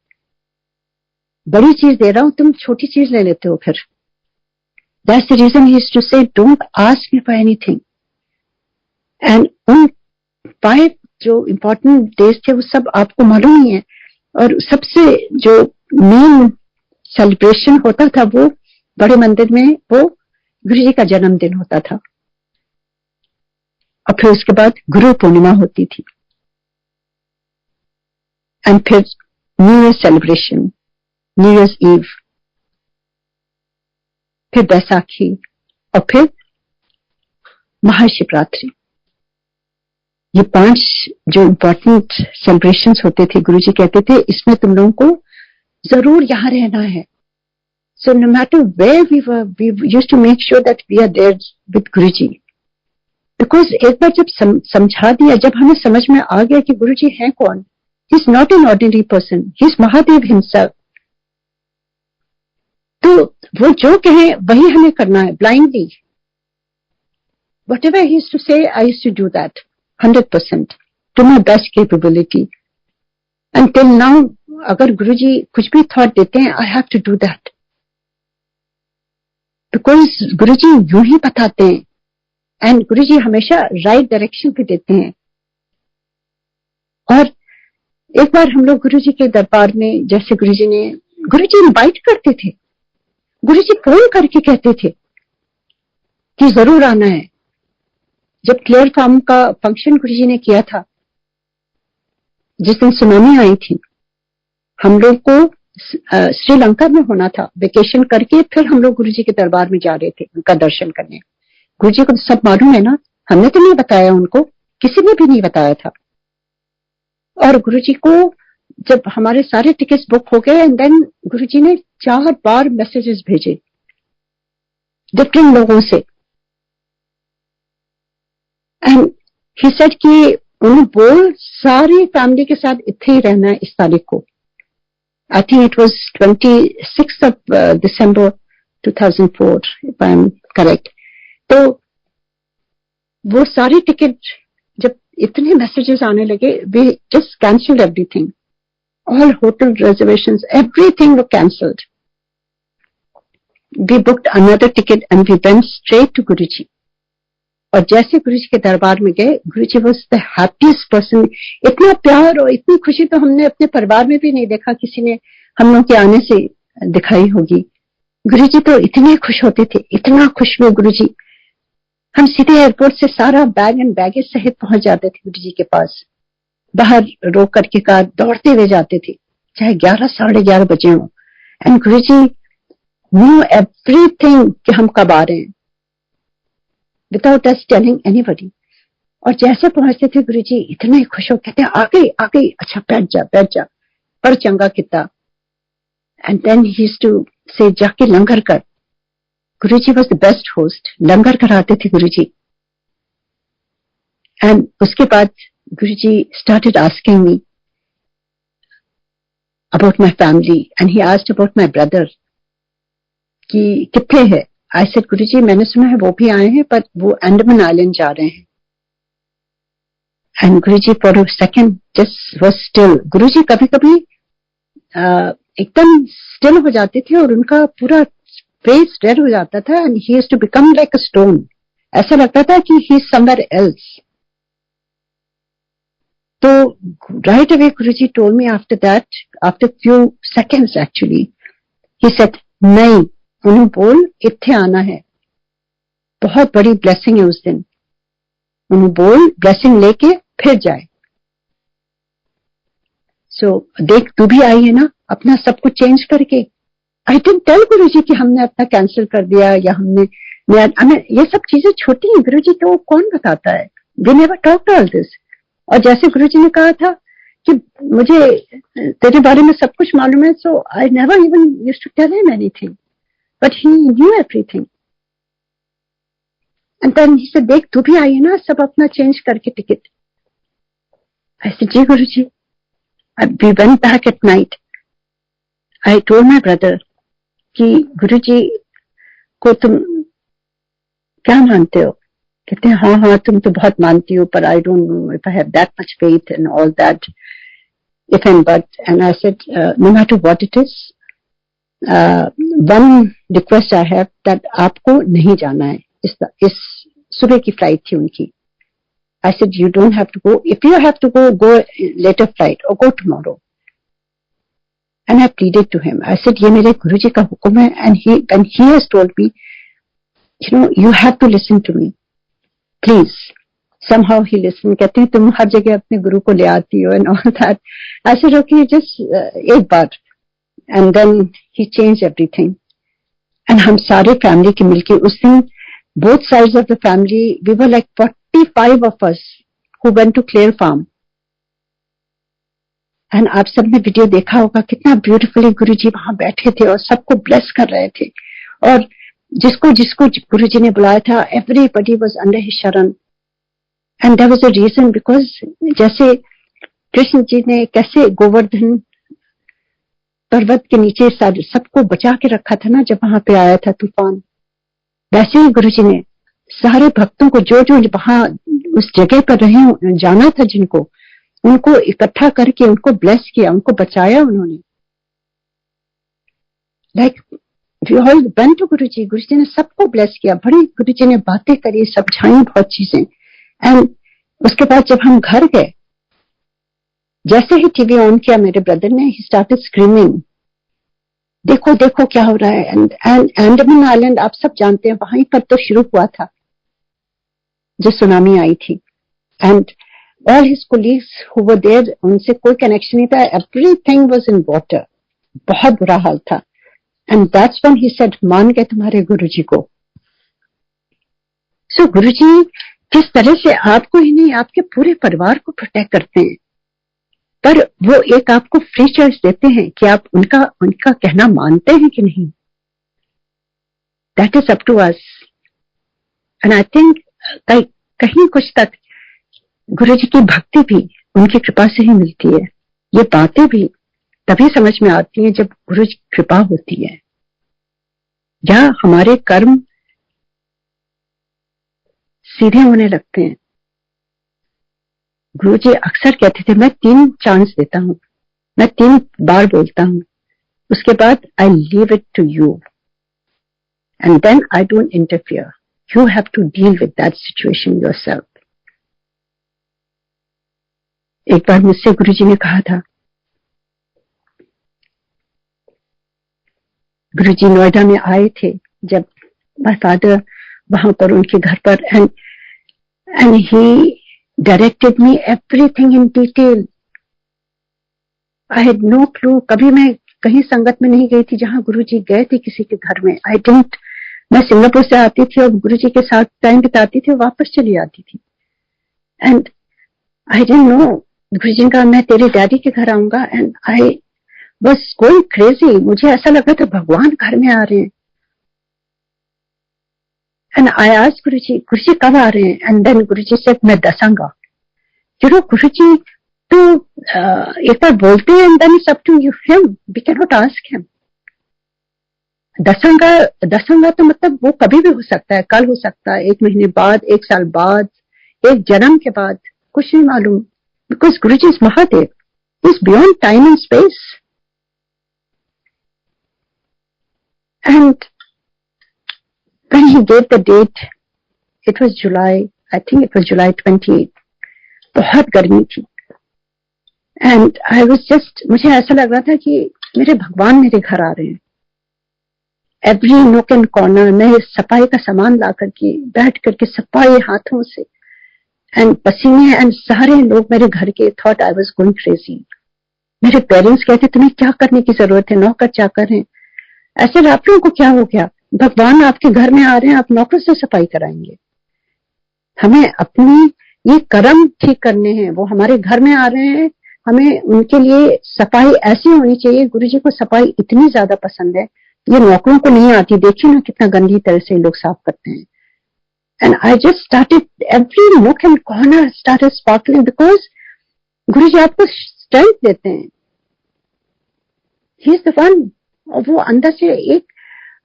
बड़ी चीज दे रहा हूं, तुम छोटी चीज ले लेते हो। फिर that's the reason he is to say don't ask me for anything. And उन 5 जो इम्पोर्टेंट डेज थे वो सब आपको मालूम ही है। और सबसे जो मेन सेलिब्रेशन होता था वो बड़े मंदिर में वो गुरुजी का जन्मदिन होता था। और फिर उसके बाद गुरु पूर्णिमा होती थी, एंड फिर new year celebration, new year's eve, फिर बैसाखी, और फिर महाशिवरात्रि। ये 5 जो इम्पोर्टेंट सेलिब्रेशंस होते थे, गुरुजी कहते थे इसमें तुम लोगों को जरूर यहां रहना है। So no matter where we were, we used to make sure that we are there with Guruji. Because एक बार जब समझा दिया, जब हमें समझ में आ गया कि गुरुजी हैं कौन, he is not an ordinary person, he is Mahadev himself. तो वो जो कहे वही हमें करना है blindly. Whatever he used to say, I used to do that 100% to my best capability. Until now, अगर गुरुजी कुछ भी थॉट देते हैं, I have to do that. Because गुरुजी यूं ही बताते हैं, एंड गुरुजी हमेशा राइट डायरेक्शन पे देते हैं। और एक बार हम लोग गुरुजी के दरबार में, जैसे गुरुजी इनवाइट करते थे, गुरुजी फोन करके कहते थे कि जरूर आना है। जब क्लियर फार्म का फंक्शन गुरुजी ने किया था, जिस दिन सुनामी आई थी, हम लोग को श्रीलंका में होना था, वेकेशन करके फिर हम लोग गुरुजी के दरबार में जा रहे थे उनका दर्शन करने। गुरुजी को तो सब मालूम है ना, हमने तो नहीं बताया उनको, किसी ने भी नहीं बताया था। और गुरुजी को जब हमारे सारे टिकट्स बुक हो गए, एंड देन गुरुजी ने 4 बार मैसेजेस भेजे डिफरेंट लोगों से, एंड ही सेड कि उन्हें बोल सारी फैमिली के साथ इतने ही रहना है इस तारीख को। I think it was 26 of December 2004 if I am correct. तो वो सारी टिकट, जब इतने मैसेजेस आने लगे, we just cancelled everything, all hotel reservations, everything were cancelled. We booked another ticket and we went straight to Guruji. और जैसे गुरुजी के दरबार में गए, गुरुजी was the happiest person. इतना प्यार और इतनी खुशी तो हमने अपने परिवार में भी नहीं देखा किसी ने हम लोग के आने से दिखाई होगी। गुरुजी तो इतने खुश होते थे, इतना खुश हुए गुरुजी। हम सीधे एयरपोर्ट से सारा बैग एंड बैगेज सहित पहुंच जाते थे गुरुजी के पास। बाहर रोक करके कार दौड़ते हुए जाते थे, चाहे 11 साढ़े 11 बजे हो। एंड गुरुजी न्यू एवरीथिंग कि हम कब आ रहे हैं, विदाउट अस टेलिंग एनीबॉडी। और जैसे पहुंचते थे गुरुजी इतने खुश हो, कहते आ गई, अच्छा बैठ जा, पर चंगा किता। And then he used to say जाके लंगर कर। Guruji was the best host, लंगर कराते थे गुरुजी। एंड उसके बाद Guruji started asking me about my family, and he asked about my brother कि कितने है। I said Guruji मैंने सुना है वो भी आए हैं, पर वो अंडमान आइलैंड जा रहे हैं। And Guruji for a second just was still. Guruji कभी कभी एकदम स्टिल हो जाते थे और उनका पूरा फेस रेड हो जाता था, and he used to become like a stone. ऐसा लगता था कि he is somewhere else. So right away Guruji told me after that, after few seconds actually, he said नहीं, उन्हें बोल इत्थे आना है, बहुत बड़ी ब्लेसिंग है उस दिन, उन्हें बोल ब्लेसिंग लेके फिर जाए। So देख तू भी आई है ना अपना सब कुछ चेंज करके। आई डिडंट टेल गुरुजी कि हमने अपना कैंसिल कर दिया या हमने ये सब चीजें छोटी हैं गुरुजी, तो कौन बताता है। We never talked all this. और जैसे गुरुजी ने कहा था कि मुझे तेरे बारे में सब कुछ मालूम है, so I never even used to tell him anything, but he knew everything. And then he said देख तू भी आई है ना सब अपना चेंज करके ticket. I said ji Guruji. We went back at night. I told my brother कि गुरुजी को तुम क्या मानते हो। कहते हैं हाँ तुम तो बहुत मानती हो, पर I don't know if I have that much faith and all that if and but. And I said no matter what it is, one request I have that आपको नहीं जाना है। इस सुबह की फ्लाइट थी उनकी। I said you don't have to go, if you have to go later flight और go tomorrow. And I pleaded to him, I said ये मेरे गुरुजी का हुक्म है, and he has told me you know you have to listen to me please. somehow he listened। कहते हैं तुम हर जगह अपने गुरु को ले आती हो and all that। I said okay just एक बार। and then he changed everything। and हम सारे फैमिली के मिलके उस दिन both sides of the family we were like 45 of us who went to Clare Farm। and आप सबने वीडियो देखा होगा कितना ब्यूटीफुली गुरुजी वहां बैठे थे और सबको ब्लेस कर रहे थे। और जिसको जिसको गुरुजी ने बुलाया था everybody was under his sharan। and there was a reason because जैसे कृष्ण जी ने कैसे गोवर्धन पर्वत के नीचे सबको बचा के रखा था ना जब वहां पे आया था तूफान, वैसे ही गुरुजी ने सारे भक्तों को जो जो वहां उस जगह पर रहे जाना था जिनको, उनको इकट्ठा करके उनको ब्लेस किया, उनको बचाया उन्होंने। Like we all went to Guruji. Guruji ने सबको ब्लेस किया, बड़ी गुरुजी ने बातें करी, समझाई बहुत चीजें। एंड उसके बाद जब हम घर गए, जैसे ही टीवी ऑन किया मेरे ब्रदर ने, ही स्टार्टेड स्क्रीमिंग देखो देखो क्या हो रहा है। एंड अंडमान आइलैंड आप सब जानते हैं वहीं पर तो शुरू हुआ था जो सुनामी आई थी। And all his colleagues who were there, उनसे कोई कनेक्शन नहीं था, एवरीथिंग वाज इन वाटर, बहुत बुरा हाल था। And that's when he said मान गए तुम्हारे गुरुजी को। सो गुरुजी किस तरह से आपको ही नहीं आपके पूरे परिवार को प्रोटेक्ट करते हैं। पर वो एक आपको फ्री चॉइस देते हैं कि आप उनका कहना मानते हैं कि नहीं. That is up to us. And I think कहीं कुछ तक गुरु जी की भक्ति भी उनकी कृपा से ही मिलती है. ये बातें भी तभी समझ में आती हैं जब गुरु जी की कृपा होती है, या हमारे कर्म सीधे होने लगते हैं. गुरु जी अक्सर कहते थे, मैं 3 चांस देता हूं, मैं 3 बार बोलता हूं, उसके बाद I leave it to you and then I don't interfere. You have to deal with that situation yourself. एक बार मुझसे गुरु जी ने कहा था, गुरु जी नोएडा में आए थे जब माय फादर वहां पर उनके घर पर, and he directed me everything in detail. I had no clue. कभी मैं कहीं संगत में नहीं गई थी जहां गुरु जी गए थे किसी के घर में. I didn't. मैं सिंगापुर से आती थी और गुरु जी के साथ टाइम बिताती थी, वापस चली आती थी. And I didn't know. गुरु जी ने कहा, मैं तेरे डैडी के घर आऊंगा. And I was going crazy. मुझे ऐसा लगा था भगवान घर में आ रहे हैं. एंड आई आस्क्ड गुरु जी कब आ रहे हैं? एंड देन गुरु जी से मैं दसांगा. गुरु जी तो एक बार बोलते हैं, and then it's up to you him. We can not ask him. दसांगा तो मतलब वो कभी भी हो सकता है, कल हो सकता है, 1 महीने बाद, 1 साल बाद, 1 जन्म के बाद, कुछ नहीं मालूम. Because Guru ji is Mahadev. He's beyond time and space. And when he gave the date, it was July, I think it was July 28th. बहुत गर्मी थी. And I was just, मुझे ऐसा लग रहा था कि मेरे भगवान मेरे घर आ रहे हैं. Every nook and corner, मैं सफाई का सामान ला करके, बैठ करके सफाई हाथों से, and पसीने, and सारे लोग मेरे घर के thought I was going crazy. मेरे पेरेंट्स कहते, तुम्हें क्या करने की जरूरत है, नौकर चाकर हैं, ऐसे रात्रों को क्या हो गया? भगवान आपके घर में आ रहे हैं, आप नौकर से सफाई कराएंगे? हमें अपनी ये कर्म ठीक करने हैं. वो हमारे घर में आ रहे हैं, हमें उनके लिए सफाई ऐसी होनी चाहिए. गुरु जी को सफाई इतनी ज्यादा पसंद है, ये नौकरों को नहीं आती. देखिए ना कितना गंदी तरह से लोग साफ करते हैं. And I just started, every nook and corner started sparkling, because Guru ji आपको स्ट्रेंथ देते हैं. He is the one. और वो अंदर से एक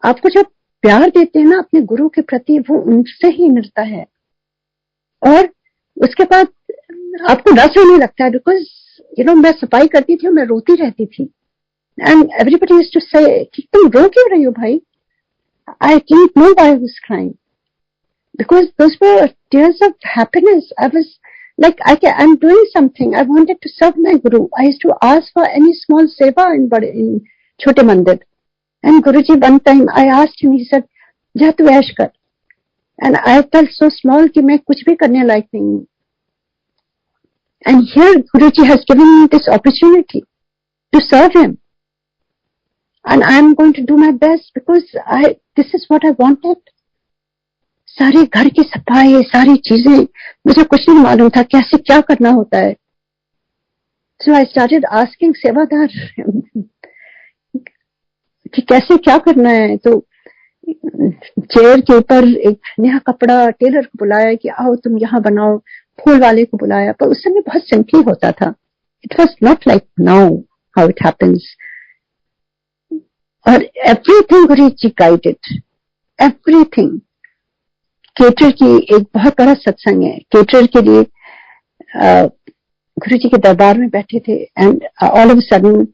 आपको जब प्यार देते हैं ना अपने गुरु के प्रति, वो उनसे ही मिलता है. और उसके बाद आपको रस होने लगता है. बिकॉज मैं सफाई करती थी और मैं रोती रहती थी. एंड एवरीबडी यूज्ड टू से, तुम रो क्यों रही हो भाई? I didn't know why I was crying, because those were tears of happiness. I was like I'm doing something. I wanted to serve my Guru. I used to ask for any small seva in Chote Mandir. And Guruji, one time I asked him, he said, "Ja tu ऐश कर." And I felt so small कि मैं कुछ भी करने लायक नहीं हूँ. And here Guruji has given me this opportunity to serve him. And I am going to do my best because this is what I wanted. सारे घर की सफाई, सारी चीजें, मुझे कुछ नहीं मालूम था कैसे क्या करना होता है. So I started asking सेवादार कि कैसे क्या करना है. तो चेयर के ऊपर एक नया कपड़ा, टेलर को बुलाया कि आओ तुम यहाँ बनाओ, फूल वाले को बुलाया. पर उस समय बहुत सिंपली होता था. It was not like now how it happens. और एवरीथिंग गुरु जी गाइडेड, एवरीथिंग. केटर की एक बहुत बड़ा सत्संग है. केटर के लिए गुरु जी के दरबार में बैठे थे. And all of a sudden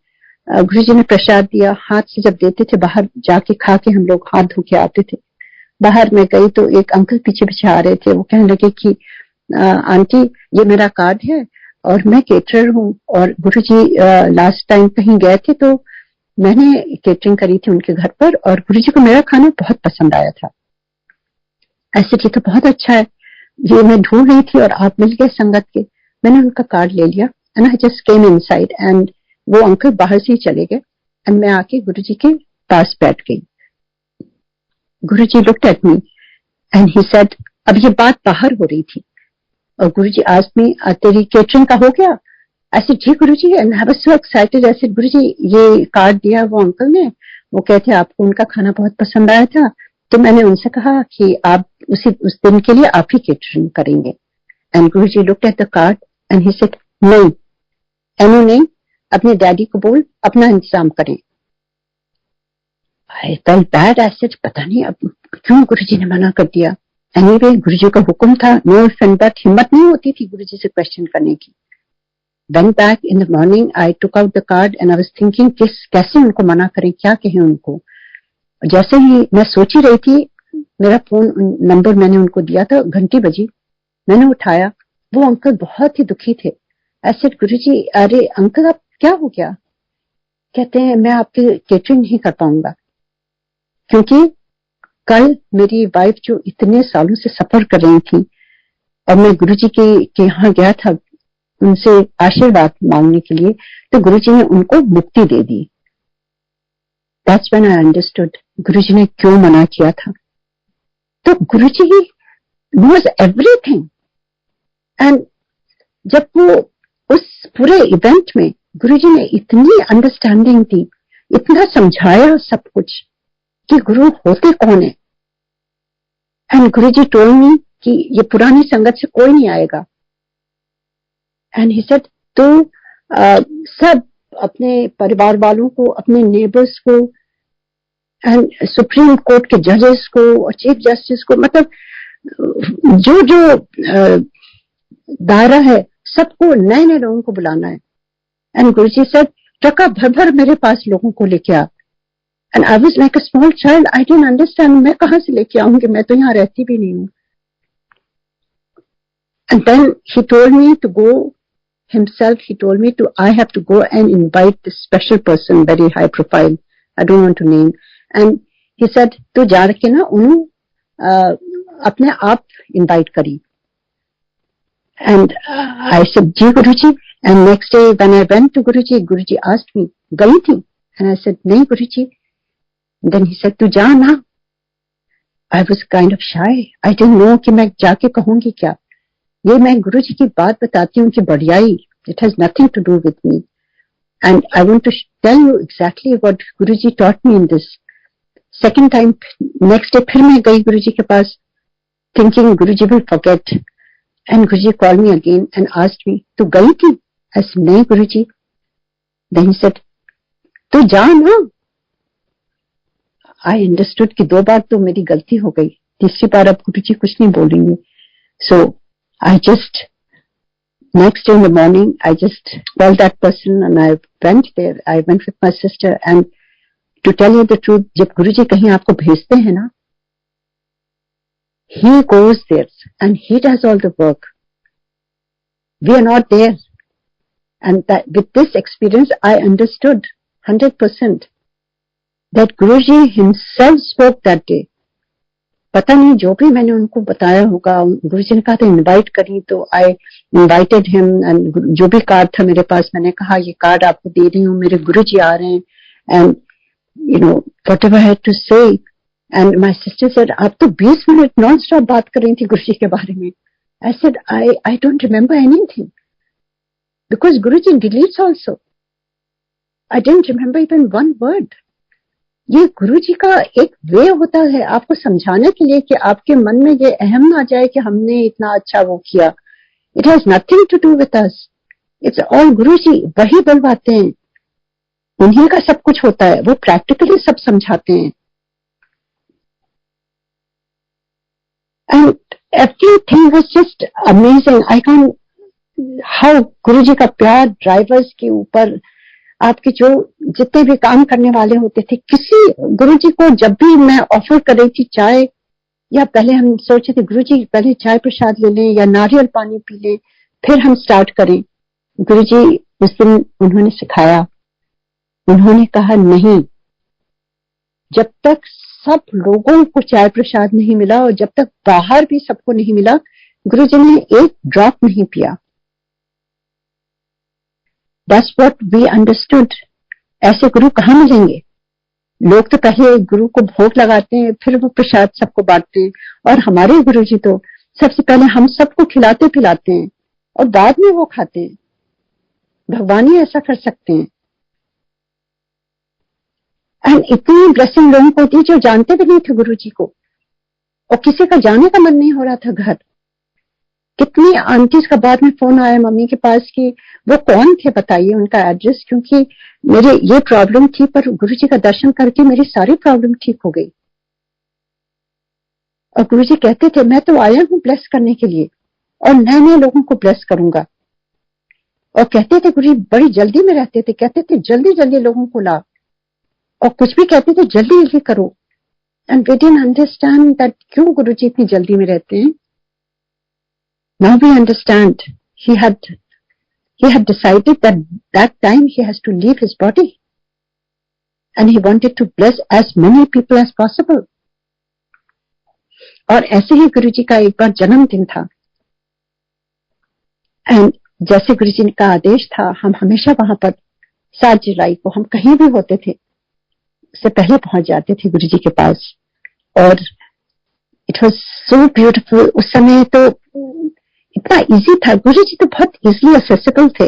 गुरु जी ने प्रसाद दिया. हाथ से जब देते थे, बाहर जाके खा के हम लोग हाथ धो के आते थे. बाहर में गई तो एक अंकल पीछे पीछे आ रहे थे. वो कहने लगे कि आंटी ये मेरा कार्ड है और मैं केटरर हूँ. और गुरु जी लास्ट टाइम कहीं गए थे तो मैंने केटरिंग करी थी उनके घर पर, और गुरु जी को मेरा खाना बहुत पसंद आया था. ऐसे ठीक है, बहुत अच्छा है, ये मैं ढूंढ रही थी और आप मिल गए संगत के. मैंने उनका कार्ड ले लिया and I just came inside. And वो अंकल बाहर से ही चले गए एंड मैं आके गुरुजी के पास बैठ गई. Guruji looked at me and he said, अब ये बात बाहर हो रही थी, और गुरुजी आस्क्ड मी, तेरी केटरिंग का हो गया? I said, ji Guruji, and I was so excited. I said, गुरुजी ये कार्ड दिया वो अंकल ने, वो कहते आपको उनका खाना बहुत पसंद आया था, तो मैंने उनसे कहा कि आप उस दिन के लिए आप ही केटरिंग करेंगे. And Guruji looked at the card and he said, नहीं, एनु नहीं, अपने डैडी को बोल अपना इंतजाम करें. I felt bad. I said, पता नहीं अब क्यों गुरुजी ने मना कर दिया. Anyway, गुरुजी का हुक्म था, no offense, but हिम्मत नहीं होती थी गुरुजी से क्वेश्चन करने की. Went back in the morning, I took out the card and I was thinking कैसे उनको मना करें, क्या कहें उनको. जैसे ही मैं सोच ही रही थी, मेरा फोन नंबर मैंने उनको दिया था, घंटी बजी, मैंने उठाया, वो अंकल बहुत ही दुखी थे. I said, गुरुजी, अरे अंकल आप क्या हो गया? कहते हैं मैं आपकी केटरिंग नहीं कर पाऊंगा, क्योंकि कल मेरी वाइफ जो इतने सालों से सफर कर रही थी और मैं गुरुजी के यहाँ गया था उनसे आशीर्वाद मांगने के लिए, तो गुरुजी ने उनको मुक्ति दे दी. That's when I understood गुरुजी ने क्यों मना किया था. तो गुरुजी knows everything. And जब वो उस पूरे इवेंट में गुरुजी ने इतनी अंडरस्टैंडिंग दी, इतना समझाया सब कुछ कि गुरु होते कौन है. एंड गुरुजी टोल्ड मी कि ये पुरानी संगत से कोई नहीं आएगा. एंड ही सेड तो सब अपने परिवार वालों को, अपने नेबर्स को एंड सुप्रीम कोर्ट के जजेस को और चीफ जस्टिस को, मतलब जो जो दायरा है सबको, नए नए लोगों को बुलाना है. एंड गुरुजी सेड ट्रका भर भर मेरे पास लोगों को लेके आ. And I was like a small child, I didn't understand, मैं कहां से लेके आऊंगी, मैं तो यहाँ रहती भी नहीं हूँ. And then he told me to go himself, he told me I have to go and invite this special person, very high profile, I don't want to name. And he said, tu ja ke na unu apne aap invite kari. And I said, ji Guruji. And next day when I went to Guruji asked me, gayi thi? And I said, nahi Guruji. Then he said, tu ja na. I was kind of shy. I didn't know कि मैं जाके कहूंगी क्या. ये मैं गुरुजी की बात बताती हूँ कि बढ़ियाई, it has nothing to do with me. And I want to tell you exactly what Guruji taught me in this. Second time, next day फिर मैं गई गुरुजी के पास, thinking Guruji will forget. And Guruji called me again and asked me, तू गई थी? I said, नहीं गुरुजी. Then he said, तू जा ना. I understood कि 2 बार तो मेरी गलती हो गई, तीसरी बार अब गुरुजी कुछ नहीं बोलेंगे. So I just, next day in the morning, I just called that person and I went there. I went with my sister, and to tell you the truth, जब गुरुजी कहीं आपको भेजते हैं ना, he goes there and he does all the work. We are not there. And that, with this experience, I understood 100% that Guruji himself spoke that day. पता नहीं जो भी मैंने उनको बताया होगा, गुरुजी ने कहा था इनवाइट करी, तो आई इनवाइटेड हिम. एंड जो भी कार्ड था मेरे पास, मैंने कहा ये कार्ड आपको दे रही हूँ, मेरे गुरुजी आ रहे हैं. And you know whatever I had to say. And my sister said आप तो 20 मिनट नॉन स्टॉप बात कर रही थी गुरुजी के बारे में. I said I don't remember anything because Guruji deletes also. I didn't remember even one word. ये गुरुजी का एक वे होता है आपको समझाने के लिए कि आपके मन में ये अहम ना जाए कि हमने इतना अच्छा वो किया. It has nothing to do with us, it's all Guruji. वही बुलवाते हैं, उन्हीं का सब कुछ होता है, वो प्रैक्टिकली सब समझाते हैं. And everything was just amazing. I can how Guruji का प्यार ड्राइवर्स के ऊपर, आपके जो जितने भी काम करने वाले होते थे, किसी गुरुजी को जब भी मैं ऑफर कर रही थी चाय, या पहले हम सोचे थे गुरुजी पहले चाय प्रसाद ले लें या नारियल पानी पी लें फिर हम स्टार्ट करें. गुरुजी उस दिन उन्होंने सिखाया, उन्होंने कहा नहीं, जब तक सब लोगों को चाय प्रसाद नहीं मिला और जब तक बाहर भी सबको नहीं मिला, गुरुजी ने एक ड्रॉप नहीं पिया. That's what we understood. ऐसे गुरु कहाँ मिलेंगे? लोग तो पहले गुरु को भोग लगाते हैं, फिर वो प्रसाद सबको बांटते हैं. और हमारे गुरुजी तो सबसे पहले हम सबको खिलाते पिलाते हैं और बाद में वो खाते हैं. भगवान ही ऐसा कर सकते हैं। एंड इतनी ब्लेसिंग लोगों को थी जो जानते भी नहीं थे गुरुजी को, और किसी का जाने का मन नहीं हो रहा था घर। कितनी आंटीज का बाद में फोन आया मम्मी के पास कि वो कौन थे बताइए उनका एड्रेस, क्योंकि मेरे ये प्रॉब्लम थी पर गुरुजी का दर्शन करके मेरी सारी प्रॉब्लम ठीक हो गई। और गुरुजी कहते थे मैं तो आया हूं ब्लेस करने के लिए और नए नए लोगों को ब्लेस करूंगा। और कहते थे गुरुजी बड़ी जल्दी में रहते थे, कहते थे जल्दी जल्दी लोगों को ला, और कुछ भी कहते थे जल्दी जल्दी करो। And we didn't understand that क्यों गुरुजी इतनी जल्दी में रहते हैं। Now we understand. He had decided that time he has to leave his body, and he wanted to bless as many people as possible. और ऐसे ही गुरुजी का एक बार जन्मदिन था, एंड जैसे गुरुजी का आदेश था हम हमेशा वहां पर 7 जुलाई को हम कहीं भी होते थे उससे पहले पहुंच जाते थे गुरुजी के पास। और इट वॉज सो ब्यूटिफुल। उस समय तो इतना इजी था, गुरुजी तो बहुत इजीली एक्सेसिबल थे।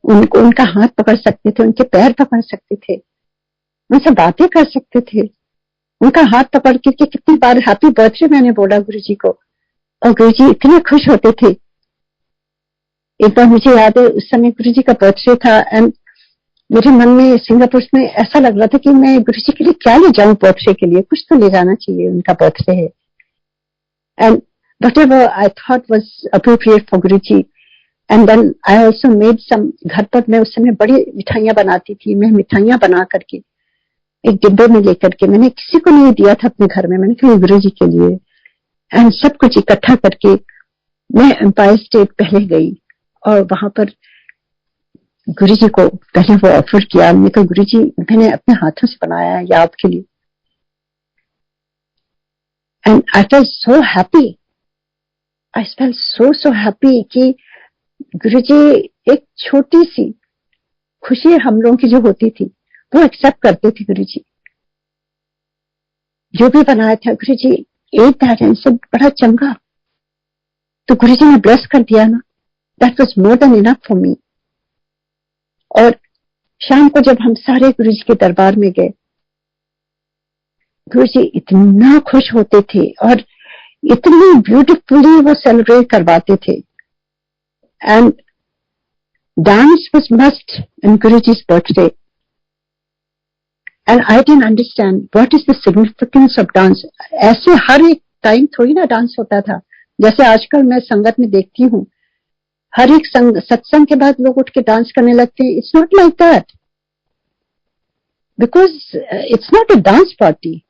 उनको उनका हाथ पकड़ सकते थे, उनके पैर पकड़ सकते थे, उनसे बातें कर सकते थे। उनका हाथ पकड़ के कितनी बार हैप्पी बर्थडे मैंने बोला गुरुजी को, और गुरुजी इतने खुश होते थे। एक बार मुझे याद है उस समय गुरुजी का बर्थडे था, एंड मेरे मन में सिंगापुर में ऐसा लग रहा था कि मैं गुरुजी के लिए क्या ले जाऊं बर्थडे के लिए, कुछ तो ले जाना चाहिए, उनका बर्थडे है। And whatever I thought was appropriate for Guruji, and then I also made some, घर पर मैं उस समय बड़ी मिठाइयां बनाती थी। मैं मिठाइयां बना करके एक डिब्बे में लेकर के मैंने किसी को नहीं दिया था अपने घर में, मैंने कहा गुरुजी के लिए। एंड सब कुछ इकट्ठा करके मैं एम्पायर स्टेट पहले गई और वहां पर गुरुजी को पहले वो ऑफर किया। मैंने कहा गुरुजी मैंने अपने हाथों से बनाया है ये आपके लिए। And I felt so happy, I felt so happy कि गुरुजी एक छोटी सी खुशी हम लोगों की जो होती थी वो एक्सेप्ट करते थे। गुरुजी जो भी बनाया था गुरुजी एक दैट से बड़ा चंगा, तो गुरुजी ने ब्लेस कर दिया ना, that was more than enough for me. और शाम को जब हम सारे गुरुजी के दरबार में गए, गुरुजी इतना खुश होते थे और इतनी ब्यूटीफुली वो सेलिब्रेट करवाते थे। And dance was must in Guruji's birthday, and I didn't understand what is the significance of dance. ऐसे हर एक टाइम थोड़ी ना डांस होता था, जैसे आजकल मैं संगत में देखती हूँ हर एक सत्संग के बाद लोग उठ के डांस करने लगते हैं। It's not like that, because it's not a dance party,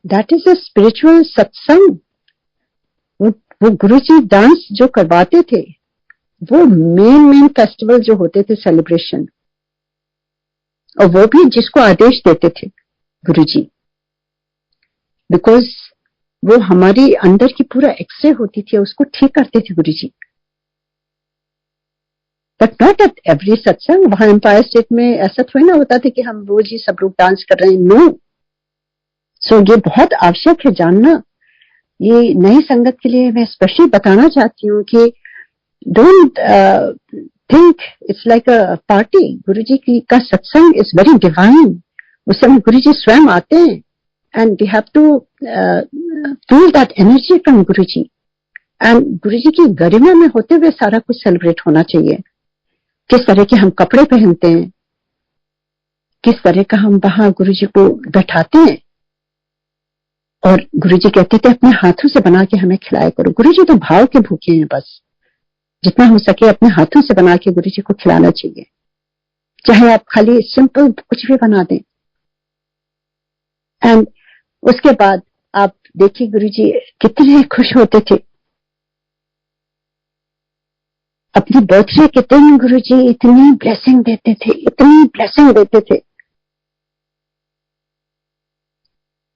that is a spiritual सत्संग। वो गुरुजी डांस जो करवाते थे वो मेन फेस्टिवल जो होते थे सेलिब्रेशन, और वो भी जिसको आदेश देते थे गुरुजी, बिकॉज वो हमारी अंदर की पूरा एक्सरे होती थी उसको ठीक करते थे गुरुजी। बट नॉट एट एवरी सत्संग। वहां एम्पायर स्टेट में ऐसा थोड़ी ना होता था कि हम रोज ही सब लोग डांस कर रहे हैं, नो। सो ये बहुत आवश्यक है जानना। ये नई संगत के लिए मैं स्पेशली बताना चाहती हूँ कि don't think it's like a party. Guruji की का सत्संग इज वेरी डिवाइन। उस समय गुरुजी स्वयं आते हैं, and we have to feel that energy from Guruji. And Guruji की गरिमा में होते हुए सारा कुछ सेलिब्रेट होना चाहिए। किस तरह के हम कपड़े पहनते हैं, किस तरह का हम वहां गुरुजी को बैठाते हैं, और गुरुजी कहते थे अपने हाथों से बना के हमें खिलाया करो। गुरुजी तो भाव के भूखे हैं, बस जितना हो सके अपने हाथों से बना के गुरुजी को खिलाना चाहिए, चाहे आप खाली सिंपल कुछ भी बना दें। एंड उसके बाद आप देखिए गुरुजी कितने खुश होते थे। अपनी बर्थडे के दिन गुरुजी इतनी ब्लेसिंग देते थे, इतनी ब्लेसिंग देते थे।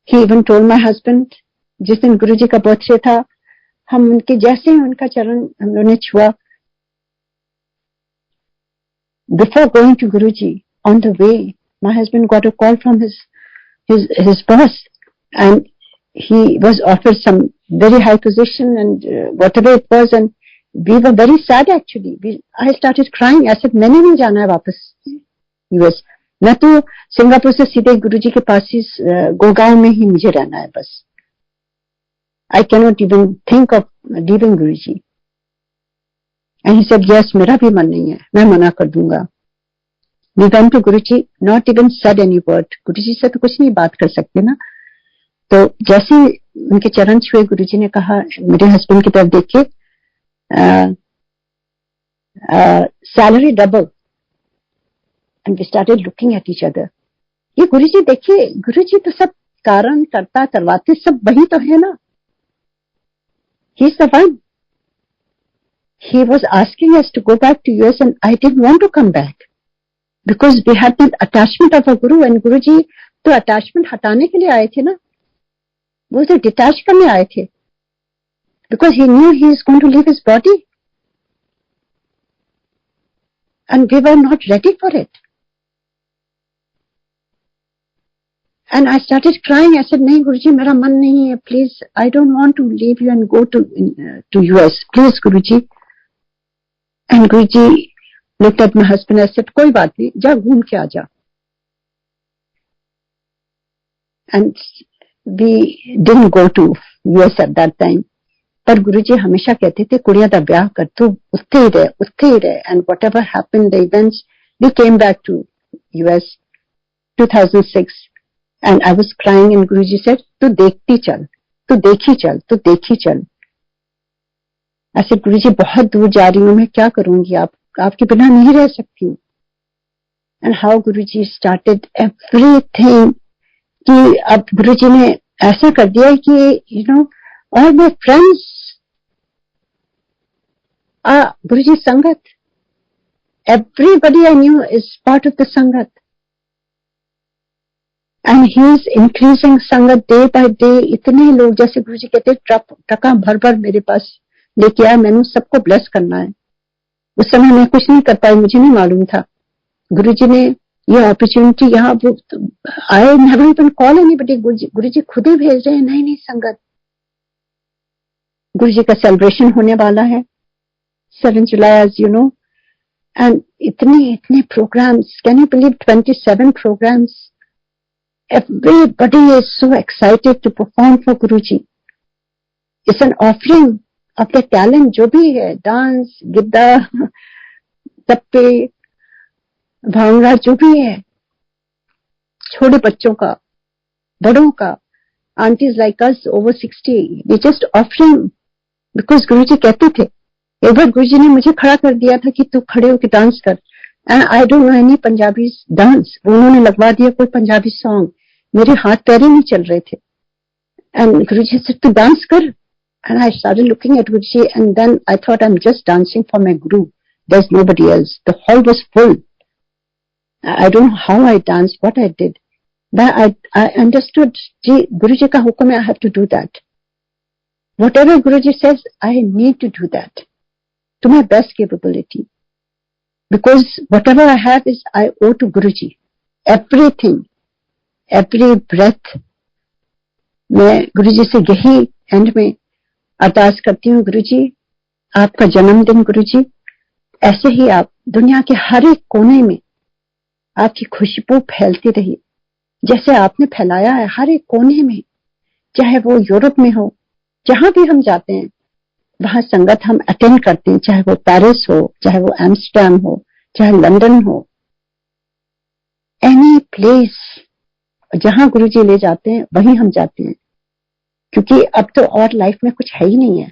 He even told my husband, जिस दिन गुरुजी का बर्थडे था, हम उनके जैसे ही उनका चरण हम लोगों ने छुआ, before going to Guruji, on the way, my husband got a call from his boss, and he was offered some very high position and whatever it was, and we were very sad actually. I started crying. I said मैंने नहीं जाना है वापस US, मैं तो Singapore से सीधे गुरुजी के पास ही गुड़गांव में ही मुझे रहना है बस. I cannot even think of leaving Guruji. And he said yes, मेरा भी मन नहीं है, मैं मना कर दूंगा. We went to Guruji, not even said any word. गुरुजी से तो कुछ नहीं बात कर सकते ना. तो जैसे उनके चरण छुए गुरुजी ने कहा, मेरे हस्बैंड की तरफ देख के, salary double. And we started looking at each other. ये गुरुजी देखिए, गुरुजी तो सब कारण करता करवाते सब वही तो है ना. ही is the one. He was asking us to go back to US and I didn't want to come back because we had that attachment of a guru, and गुरुजी तो attachment हटाने के लिए आए थे ना, वो तो डिटैच करने आए थे, because he knew he is going to leave his body and we were not ready for it. And I started crying. I said नहीं गुरुजी मेरा मन नहीं है, please, I don't want to leave you and go to US, please Guruji. And Guruji looked at my husband and said कोई बात नहीं, जा घूम के आ जा. And we didn't go to US at that time. पर गुरुजी हमेशा कहते थे कुड़िया दा ब्याह कर, तू उत्थे ही रहे. And whatever happened, the events, we came back to US 2006. And I was crying and Guruji said तू देखती चल, तू देखी चल. I said गुरुजी बहुत दूर जा रही हूँ, मैं क्या करूंगी, आपके बिना नहीं रह सकती हूँ. And how Guruji started everything, कि अब गुरुजी ने ऐसा कर दिया कि all my friends are गुरुजी संगत. Everybody I knew is part of the संगत. And he is increasing संगत day by day. इतने लोग, जैसे गुरुजी कहते ट्रका भर मेरे पास लेके आया, मैंने सबको ब्लेस करना है. उस समय मैं कुछ नहीं कर पाई, मुझे नहीं मालूम था. गुरुजी ने ये अपॉर्चुनिटी यहाँ, I never even call anybody, Guruji खुद ही भेज रहे हैं नई संगत. गुरुजी का सेलिब्रेशन होने वाला है 7 जुलाई, as you know. And इतने programs, can you believe 27 programs? Everybody is so excited to perform for Guruji. It's an offering of the talent जो भी है, डांस, गिद्दा, टप्पे, भांगड़ा, जो भी है, छोटे बच्चों का, बड़ों का, aunties like us over 60, we just offering because Guruji कहते थे. एक बार गुरुजी ने मुझे खड़ा कर दिया था कि तू खड़े होकर डांस कर. And I don't know any Punjabi dance. उन्होंने लगवा दिया कोई पंजाबी सॉन्ग, मेरे हाथ पैर ही नहीं चल रहे थे. And गुरुजी said तू डांस कर. And I started looking at Guruji, and then I thought I'm just dancing for my guru. There's nobody else. The hall was full. I don't know how I danced, what I did, but I understood. Guruji का हुक्म है, I have to do that. Whatever Guruji says, I need to do that to my best capability. Because whatever I have is I owe to Guruji. Everything, every breath. मैं गुरुजी से यही and में अरदास करती हूँ, गुरुजी आपका जन्मदिन, गुरुजी ऐसे ही आप दुनिया के हर एक कोने में आपकी खुशबू फैलती रही, जैसे आपने फैलाया है हर एक कोने में. चाहे वो यूरोप में हो, जहां भी हम जाते हैं वहां संगत हम अटेंड करते हैं, चाहे वो पेरिस हो, चाहे वो एम्स्टर्डम हो, चाहे लंदन हो, एनी प्लेस जहां गुरुजी ले जाते हैं वहीं हम जाते हैं. क्योंकि अब तो और लाइफ में कुछ है ही नहीं है.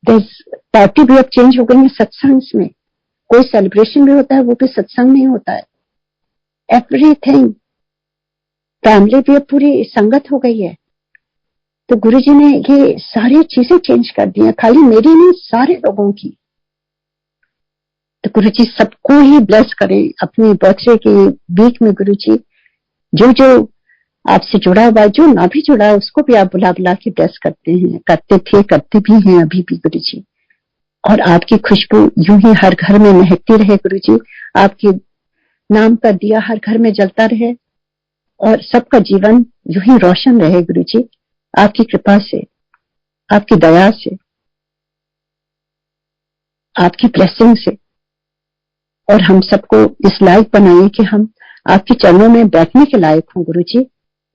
पार्टी भी अब चेंज हो गई है सत्संग में. कोई सेलिब्रेशन भी होता है वो भी सत्संग नहीं होता है. एवरीथिंग, फैमिली भी अब पूरी संगत हो गई है. तो गुरुजी ने ये सारी चीजें चेंज कर दी हैं, खाली मेरी नहीं, सारे लोगों की. तो गुरुजी सबको ही ब्लेस करें अपनी बर्थडे के वीक में. गुरुजी जो आपसे जुड़ा हुआ है, जो ना भी जुड़ा है, उसको भी आप बुला के ब्लेस करते हैं, करते थे, करते भी हैं अभी भी गुरुजी. और आपकी खुशबू यूं ही हर घर में महकती रहे गुरुजी. आपके नाम का दिया हर घर में जलता रहे और सबका जीवन यूं ही रोशन रहे गुरुजी, आपकी कृपा से, आपकी दया से. आपकी ब्लेसिंग से, और हम सबको इस लायक बनाइए कि हम आपके चरणों में बैठने के लायक हों गुरुजी।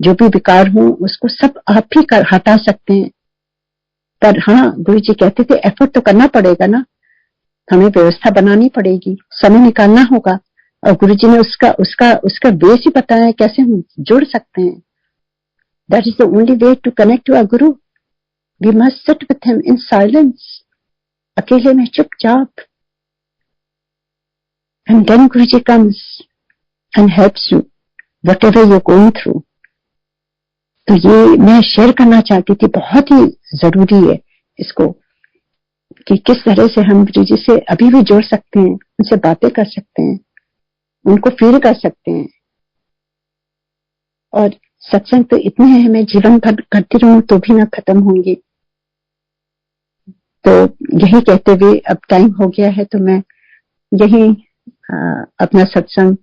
जो भी विकार हो उसको सब आप ही हटा सकते हैं, पर हाँ गुरुजी कहते थे एफर्ट तो करना पड़ेगा ना, हमें व्यवस्था बनानी पड़ेगी, समय निकालना होगा। और गुरुजी ने उसका उसका उसका बेस ही बताया कैसे हम जुड़ सकते हैं। That is the only way to connect to a guru. We must sit with him in silence, अकेले में चुपचाप, and then Guruji comes and helps you whatever you going through. तो ये मैं शेयर करना चाहती थी, बहुत ही जरूरी है इसको, कि किस तरह से हम गुरुजी से अभी भी जुड़ सकते हैं, उनसे बातें कर सकते हैं, उनको फील कर सकते हैं। और सत्संग तो इतने हैं, मैं जीवन भर करती रहूं तो भी ना खत्म होंगे। तो यही कहते हुए अब टाइम हो गया है, तो मैं यही अपना सत्संग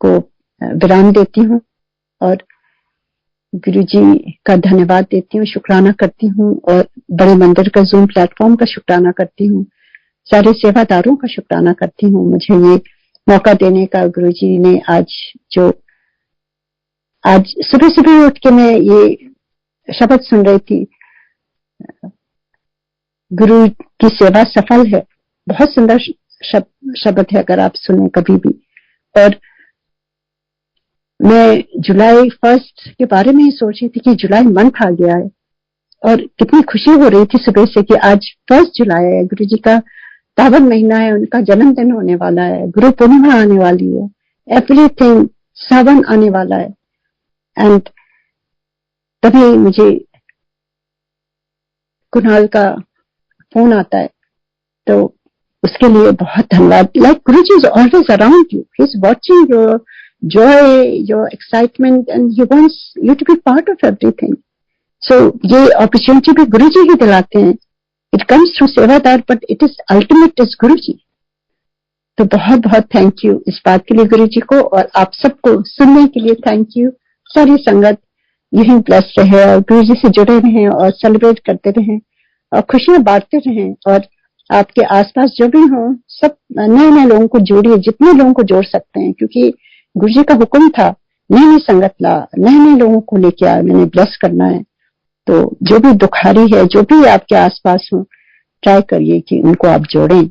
को विराम देती हूँ और गुरुजी का धन्यवाद देती हूँ, शुक्राना करती हूँ, और बड़े मंदिर का जूम प्लेटफॉर्म का शुक्राना करती हूँ, सारे सेवादारों का शुक्राना करती हूँ मुझे ये मौका देने का। गुरुजी ने आज सुबह सुबह उठ के मैं ये शब्द सुन रही थी, गुरु की सेवा सफल है। बहुत सुंदर शब्द है, अगर आप सुने कभी भी। और मैं जुलाई 1 के बारे में ही सोच रही थी कि जुलाई मंथ आ गया है, और कितनी खुशी हो रही थी सुबह से कि आज 1 जुलाई है, गुरु जी का पावन महीना है, उनका जन्मदिन होने वाला है, गुरु पूर्णिमा आने वाली है, एवरीथिंग सावन आने वाला है। एंड तभी मुझे कुणाल का फोन आता है, तो उसके लिए बहुत धन्यवाद। Like Guruji is always around you, he is watching your joy, your excitement, and he wants you to be part of everything. So ये opportunity भी गुरुजी ही दिलाते हैं। It comes through सेवादार, but it is ultimate is गुरुजी। तो बहुत बहुत thank you इस बात के लिए गुरुजी को, और आप सबको सुनने के लिए थैंक यू। सारी संगत यही ब्लेस्ड रहे और गुरुजी से जुड़े रहें और सेलिब्रेट करते रहें और खुशियां बांटते रहें, और आपके आसपास जो भी हों सब नए नए लोगों को जोड़िए, जितने लोगों को जोड़ सकते हैं, क्योंकि गुरुजी का हुक्म था नई नई संगत ला, नए नए लोगों को लेके आ, मैंने ब्लेस करना है। तो जो भी दुखारी है, जो भी आपके आसपास हो, ट्राई करिए कि उनको आप जोड़ें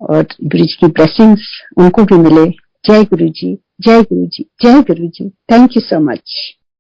और गुरुजी की ब्लेसिंग्स उनको भी मिले। जय गुरुजी, जय गुरुजी, जय Guruji. Thank you so much.